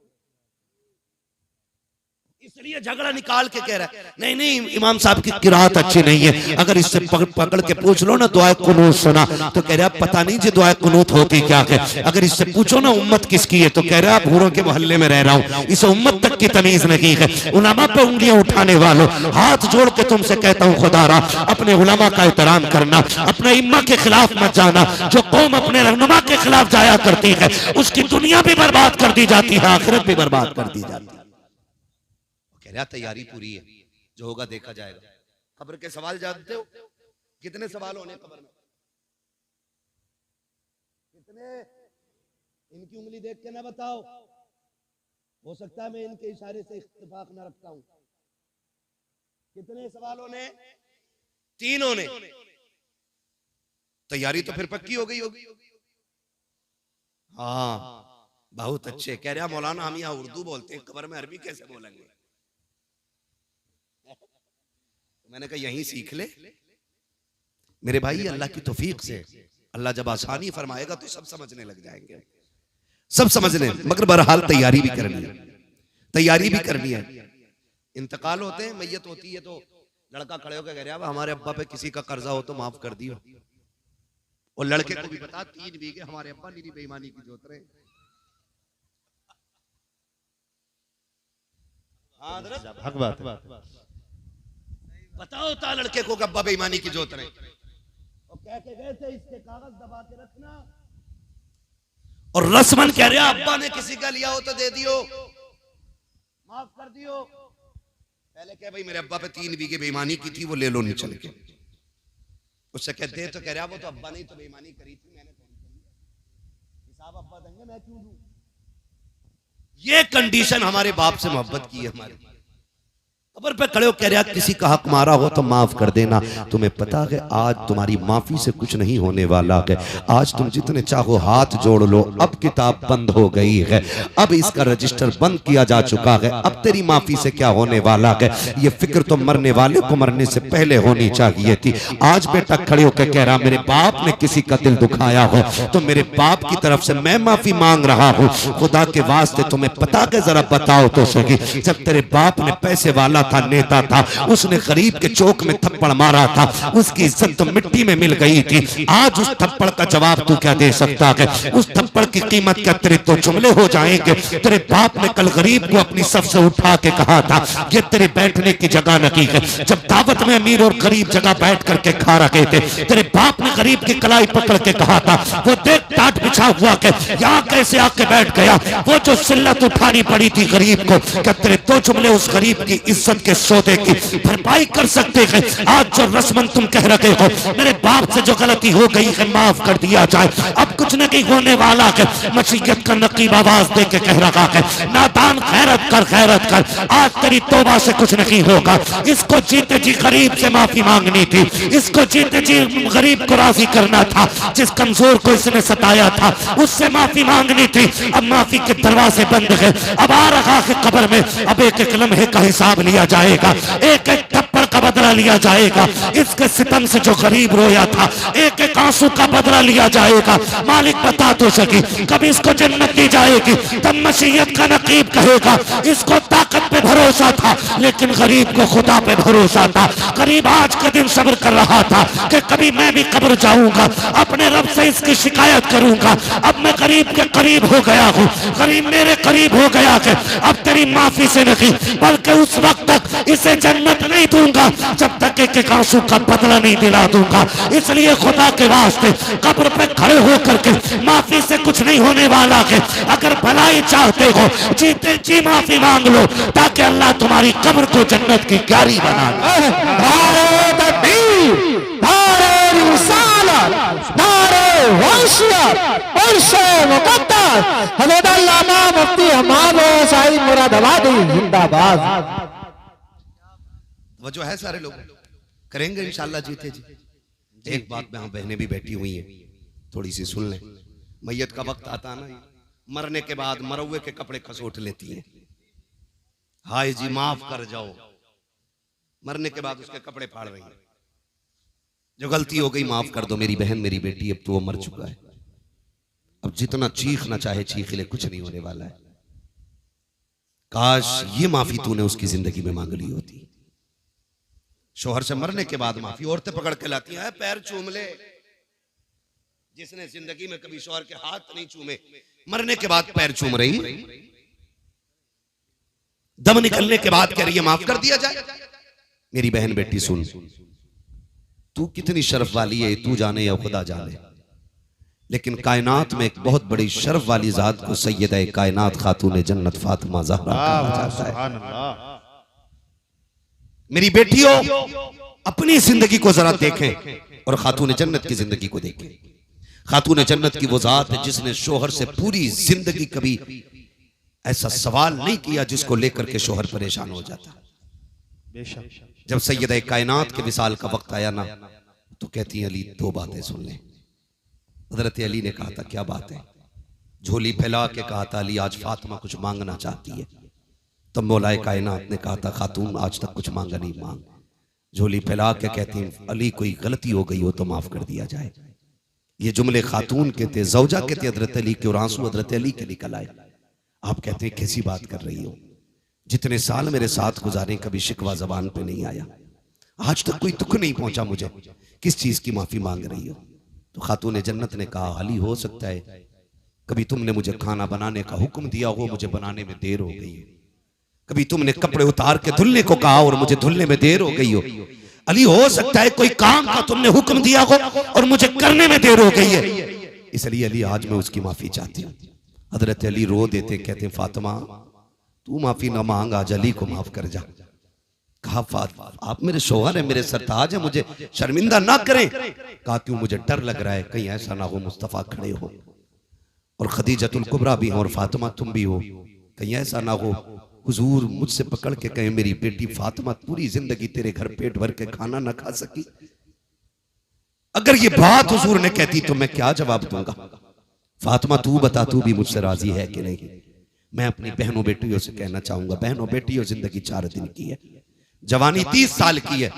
इसलिए झगड़ा निकाल के कह रहा है नहीं नहीं इमाम साहब की किरात अच्छी नहीं है। अगर इससे पकड़ के पूछ लो ना दुआ कुनूत सुना, तो कह रहा पता नहीं जी दुआ कुनूत होती क्या है। अगर इससे पूछो ना उम्मत किसकी है, तो कह रहा भूरों के मोहल्ले में रह रहा हूँ, इसे उम्मत तक की तमीज नहीं है। उलमा पे उंगलियां उठाने वालों, हाथ जोड़ के तुमसे कहता हूँ खुदारा, अपने उलमा का एहतराम करना, अपने इम्मा के खिलाफ मत जाना। जो कौम अपने रहनुमा के खिलाफ जाया करती है, उसकी दुनिया भी बर्बाद कर दी जाती है, आखिरत भी बर्बाद कर दी जाती है। तैयारी पूरी है, जो होगा देखा जाएगा। कब्र के सवाल जानते हो कितने सवाल होने कब्र में? कितने? इनकी उंगली देख के ना बताओ, हो सकता है मैं इनके इशारे से इत्तेफाक ना रखता हूं। कितने सवाल होने? 3 होने। तैयारी तो फिर पक्की हो गई होगी। हाँ बहुत अच्छे। कह रहा मौलाना हम यहाँ उर्दू बोलते हैं, कब्र में अरबी कैसे बोलेंगे? मैंने कहा यहीं सीख ले मेरे भाई, अल्लाह की तौफीक से। अल्लाह जब आसानी फरमाएगा तो सब समझने लग जाएंगे, सब समझने। मगर बहरहाल तैयारी भी करनी है, तैयारी भी करनी है। इंतकाल होते हैं, मैयत होती है, तो लड़का खड़े होकर कह रहा है हमारे अब्बा पे किसी का कर्जा हो तो माफ कर दियो। और लड़के को भी बता 3 बीघे हमारे अब्बा निरी बेईमानी की जोत रहे। हाँ पता होता लड़के को अब्बा बेईमानी की जोत रहे। और कह के गए थे इसके कागज दबा के रखना। और रस्मन कह रहा अब्बा ने किसी का लिया हो तो दे दियो, माफ कर दियो। पहले कह भाई मेरे अब्बा पे 3 बीघे बेईमानी की थी, वो ले लो नहीं चल के। उससे कह दे तो कह रहा वो तो अब्बा ने तो बेईमानी करी थी, मैंने हिसाब अब्बा देंगे, मैं क्यों दूं? ये कंडीशन हमारे बाप से मोहब्बत की है हमारी। कब्र पे खड़े हो कह रहा किसी का हक मारा हो तो माफ कर देना। तुम्हें पता है आज तुम्हारी माफी से कुछ नहीं होने वाला है। आज तुम जितने चाहो हाथ जोड़ लो, अब किताब बंद हो गई है, अब इसका रजिस्टर बंद किया जा चुका है। अब तेरी माफी से क्या होने वाला है, ये फिक्र तो मरने वाले को मरने से पहले होनी चाहिए थी। आज बेटा खड़े होकर कह रहा मेरे बाप ने किसी का दिल दुखाया हो तो मेरे बाप की तरफ से मैं माफी मांग रहा हूँ। खुदा के वास्ते तुम्हें पता है, जरा बताओ तो सही, जब तेरे बाप ने पैसे वाला था, नेता था, उसने गरीब के चौक में थप्पड़ मारा था, उसकी इज्जत तो मिट्टी में मिल गई थी। आज उस थप्पड़ का जवाब तू क्या दे सकता है? उस थप्पड़ की कीमत क्या तेरे तो जुमले हो जाएंगे? तेरे बाप ने कल गरीब को अपनी सफ से उठा के कहा था ये तेरे बैठने की जगह नहीं है। जब दावत में अमीर और गरीब जगह बैठ करके खा रहे थे, तेरे बाप ने गरीब की कलाई पकड़ के कहा था वो देख टाट बिछा हुआ के यहाँ कैसे आके बैठ गया। वो जो सिल्लत उठानी पड़ी थी गरीब को, क्या तेरे दो जुमले उस गरीब की इज्जत के सौदे की भरपाई कर सकते हैं? आज जो रस्मन तुम कह रहे हो मेरे बाप से जो गलती हो गई है माफ कर दिया जाए, अब कुछ नहीं होने वाला है। मसीहत का नकीब आवाज दे के कह रहा है नादान खैरत कर, खैरत कर, आज तेरी तौबा से कुछ नहीं होगा। इसको जीते जी गरीब से माफी मांगनी थी, इसको जीते जी गरीब को राजी करना था, जिस कमजोर को इसने सताया था उससे माफी मांगनी थी। अब माफी के दरवाजे बंद है, अब आ रहा है कब्र में, अब एक एक लम्हे का हिसाब लिया जाएगा, एक एक थप्पड़ का बदला लिया जाएगा। इसके सितम से जो गरीब रोया था, एक एक आंसू का बदला लिया जाएगा। मालिक बता तो सकी, कभी इसको जन्नत दी जाएगी। तब मसीहत का नकीब कहेगा इसको ताकत पे भरोसा था, लेकिन गरीब को खुदा पे भरोसा था। गरीब आज के दिन सब्र कर रहा था कि कभी मैं भी कब्र जाऊंगा, अपने रब से इसकी शिकायत करूंगा। अब मैं गरीब के करीब हो गया हूँ, गरीब मेरे करीब हो गया कि अब तेरी माफी से नहीं बल्कि उस वक्त तक इसे जन्नत नहीं दूंगा जब तक एक एक आंसू का बदला नहीं दिला दूंगा। इसलिए खुदा के वास्ते कब्र पे खड़े होकर के माफी से कुछ नहीं होने वाला है। अगर भलाई चाहते हो जीते जी माफी मांग लो, ताकि अल्लाह तुम्हारी कब्र को जन्नत की क्यारी बना दे। नारे तकबीर, नारे रिसालत, नारे वंशियत, उर्से मुक़द्दस, हज़रत अल्लामा मुफ्ती हमाद साहिब मुरादाबादी जिंदाबाद। वजह है, सारे लोग करेंगे इंशाल्लाह जीते जी। एक बात में, बहनें भी बैठी हुई हैं, थोड़ी सी सुन लें। मैयत का वक्त आता ना, मरने के बाद मरवे के कपड़े खसोट लेती हैं। हाय जी माफ कर जाओ, मरने के बाद उसके कपड़े फाड़ रही हैं। जो गलती हो गई माफ कर दो मेरी बहन मेरी बेटी, अब तो वो मर चुका है। अब जितना चीखना चाहे चीख ले, कुछ नहीं होने वाला है। काश ये माफी तूने उसकी जिंदगी में मांग ली होती। शोहर से मरने के बाद माफी औरतें पकड़ के लाती हैं, पैर चूम ले। जिसने जिंदगी में कभी शोहर के हाथ नहीं चूमे, मरने के बाद पैर चूम रही। दम निकलने के बाद कह रही है माफ कर दिया जाए। मेरी बहन बेटी सुन, तू कितनी शर्फ वाली है तू जाने या खुदा जाने, लेकिन कायनात में एक बहुत बड़ी शर्फ वाली जात को सैयदा कायनात खातून जन्नत फातिमा ज़हरा कहा जाता है। मेरी बेटियों, अपनी जिंदगी को जरा देखें और खातून जन्नत की जिंदगी को देखें। खातून जन्नत की वो जात है जिसने शोहर से पूरी जिंदगी कभी ऐसा सवाल नहीं किया जिसको लेकर के शोहर परेशान हो जाता। जब सैयदा कायनात के विसाल का वक्त आया ना, तो कहती अली दो बातें सुन ले। हजरत अली ने कहा था क्या बात है? झोली फैला के कहा था अली आज फातिमा कुछ मांगना चाहती है। तब मौलाए कायनात ने कहा था खातून आज तक कुछ मांगा नहीं, मांग। झोली फैला के कहती अली कोई गलती हो गई हो तो माफ कर दिया जाए। ये जुमले खातून के थे, जौजा के थे हजरत अली के, और आंसू हजरत अली के निकल आए। आप कहते हैं कैसी बात कर रही हो, जितने साल मेरे साथ गुजारे कभी शिकवा जबान पे नहीं आया, आज तक कोई दुख नहीं पहुंचा मुझे, किस चीज की माफी मांग रही हो? तो खातून जन्नत ने कहा अली हो सकता है कभी तुमने मुझे खाना बनाने का हुक्म दिया हो, मुझे बनाने में देर हो गई है। कभी तुमने कपड़े उतार के धुलने को कहा और मुझे धुलने में देर हो गई हो। अली हो सकता है कोई काम का तुमने हुक्म दिया हो और मुझे करने में देर हो गई है, इसलिए अली आज मैं उसकी माफी चाहती हूँ। हजरत अली रो देते, कहते फातिमा तू माफी ना मांग, आज अली को माफ कर जा। कहा आप मेरे शोहर है, मेरे सरताज है, मुझे शर्मिंदा ना करें। कहा क्यों? मुझे डर लग रहा है कहीं ऐसा ना हो मुस्तफा खड़े हो और खदीजतुल कुबरा भी हो और फातिमा तुम भी हो, कहीं ऐसा ना हो हुजूर मुझसे पकड़ के कहें मेरी बेटी फातिमा पूरी जिंदगी तेरे घर पेट भर के खाना ना खा सकी। अगर ये बात हुजूर ने कहती तो मैं क्या जवाब दूंगा? फातिमा तू बता, तू भी मुझसे राजी है कि नहीं? मैं अपनी बहनों बेटियों से कहना चाहूंगा, बहनों बेटियों जिंदगी 4 दिन की है, जवानी 30 साल की है,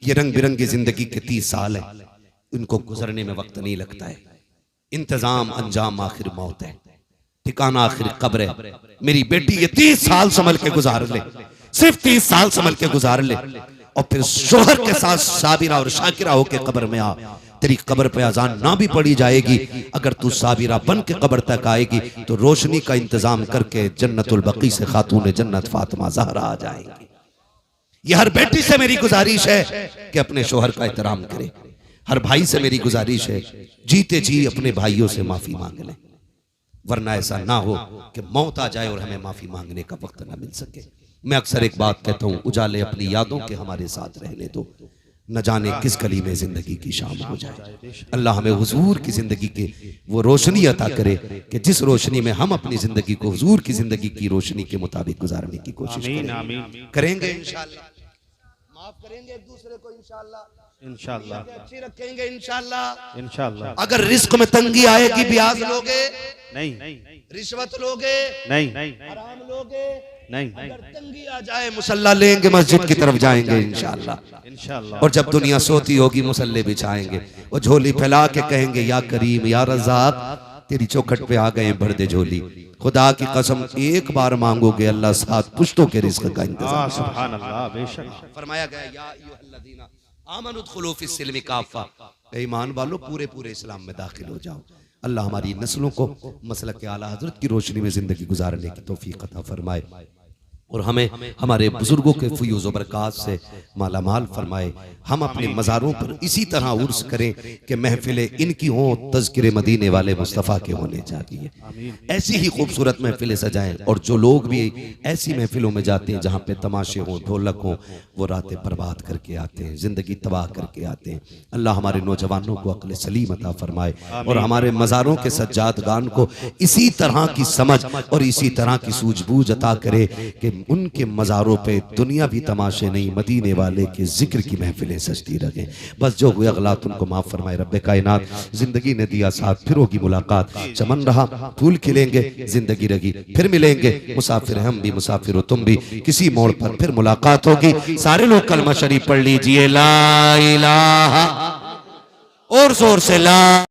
ये रंग बिरंगी जिंदगी के 30 साल है, इनको गुजरने में वक्त नहीं लगता है। इंतजाम अंजाम आखिर मौत है, ठिकाना आखिर कब्र है। मेरी बेटी ये 30 साल संभल के गुजार ले, सिर्फ 30 साल संभल के गुजार ले, और फिर शोहर के साथ साबिरा और शाकिरा होके कब्र में आ। तेरी कब्र पे अजान ना भी पड़ी जाएगी, अगर तू साबिरा बन के कब्र तक आएगी तो रोशनी का इंतजाम करके जन्नतुल बकी से खातून जन्नत फातिमा ज़हरा आ जाएगी। ये हर बेटी से मेरी गुजारिश है कि अपने शोहर का एहतराम करे। हर भाई से मेरी गुजारिश है जीते जी अपने भाइयों से माफी मांग लें, वरना ऐसा ना हो कि मौत आ जाए और हमें माफी मांगने का वक्त ना मिल सके। मैं अक्सर एक बात कहता हूँ, उजाले अपनी यादों के हमारे साथ रहने दो, न जाने किस गली में जिंदगी की शाम हो जाए। अल्लाह हमें हुजूर की जिंदगी के वो रोशनी अता करे कि जिस रोशनी में हम अपनी जिंदगी को हुजूर की जिंदगी की रोशनी के मुताबिक गुजारने की कोशिश करेंगे इंशाअल्लाह। माफ करेंगे एक दूसरे को इंशाअल्लाह। इंशाअल्लाह अच्छी रखेंगे इंशाअल्लाह। इंशाअल्लाह। अगर रिस्क में तंगी आएगी, ब्याज लोगे नहीं रिश्वत लोगे नहीं हराम लोगे नहीं अगर तंगी आ जाए मुसल्ला लेंगे, मस्जिद की तरफ जाएंगे इंशाअल्लाह। इंशाअल्लाह। और जब दुनिया सोती होगी मुसल्ले बिछाएंगे, वो झोली फैला के कहेंगे या करीम या रज़ाक, तेरी चौखट पे आ गए भर दे झोली। खुदा की कसम एक बार मांगोगे अल्लाह 7 पुश्तों के रिस्क का इंतजाम। सुभान अल्लाह। बेशक फरमाया गया या अय्युहल्लज़ीना आमनु दुखुलू फिस्सिल्मि काफ़ा, ईमान वालों पूरे पूरे इस्लाम में दाखिल हो जाओ। अल्लाह हमारी नस्लों को मसलक के आला हजरत की रोशनी में जिंदगी गुजारने की तौफीक अता फरमाए और हमें हमारे बुजुर्गों के फयूज़ व बरक़ात से माला माल फरमाए। हम अपने मज़ारों पर इसी तरह उर्स करें कि महफिलें इनकी हों, तज़किरे मदीने वाले मुस्तफ़ा के होने चाहिए। ऐसी ही खूबसूरत महफिलें सजाएं और जो लोग भी ऐसी महफिलों में जाते हैं जहाँ पे तमाशे हों, ढोलक हों, वो रातें बर्बाद करके आते हैं, ज़िंदगी तबाह करके आते हैं। अल्लाह हमारे नौजवानों को अक्ल सलीम अता फरमाए और हमारे मज़ारों के सज्जादगान को इसी तरह की समझ और इसी तरह की सूझबूझ अता करे कि उनके मज़ारों पे दुनियावी तमाशे नहीं, मदीने वाले के जिक्र की महफिलें सजती रहें। बस जो हुए अगलात उनको माफ़ फरमाए रब्बे कायनात। जिंदगी ने दिया साथ, फिर होगी मुलाकात, चमन रहा फूल खिलेंगे, जिंदगी रही फिर मिलेंगे, मुसाफिर हम भी मुसाफिर हो तुम भी, किसी मोड़ पर फिर मुलाकात होगी। सारे लोग कलमा शरीफ पढ़ लीजिए, ला इलाहा, और जोर से ला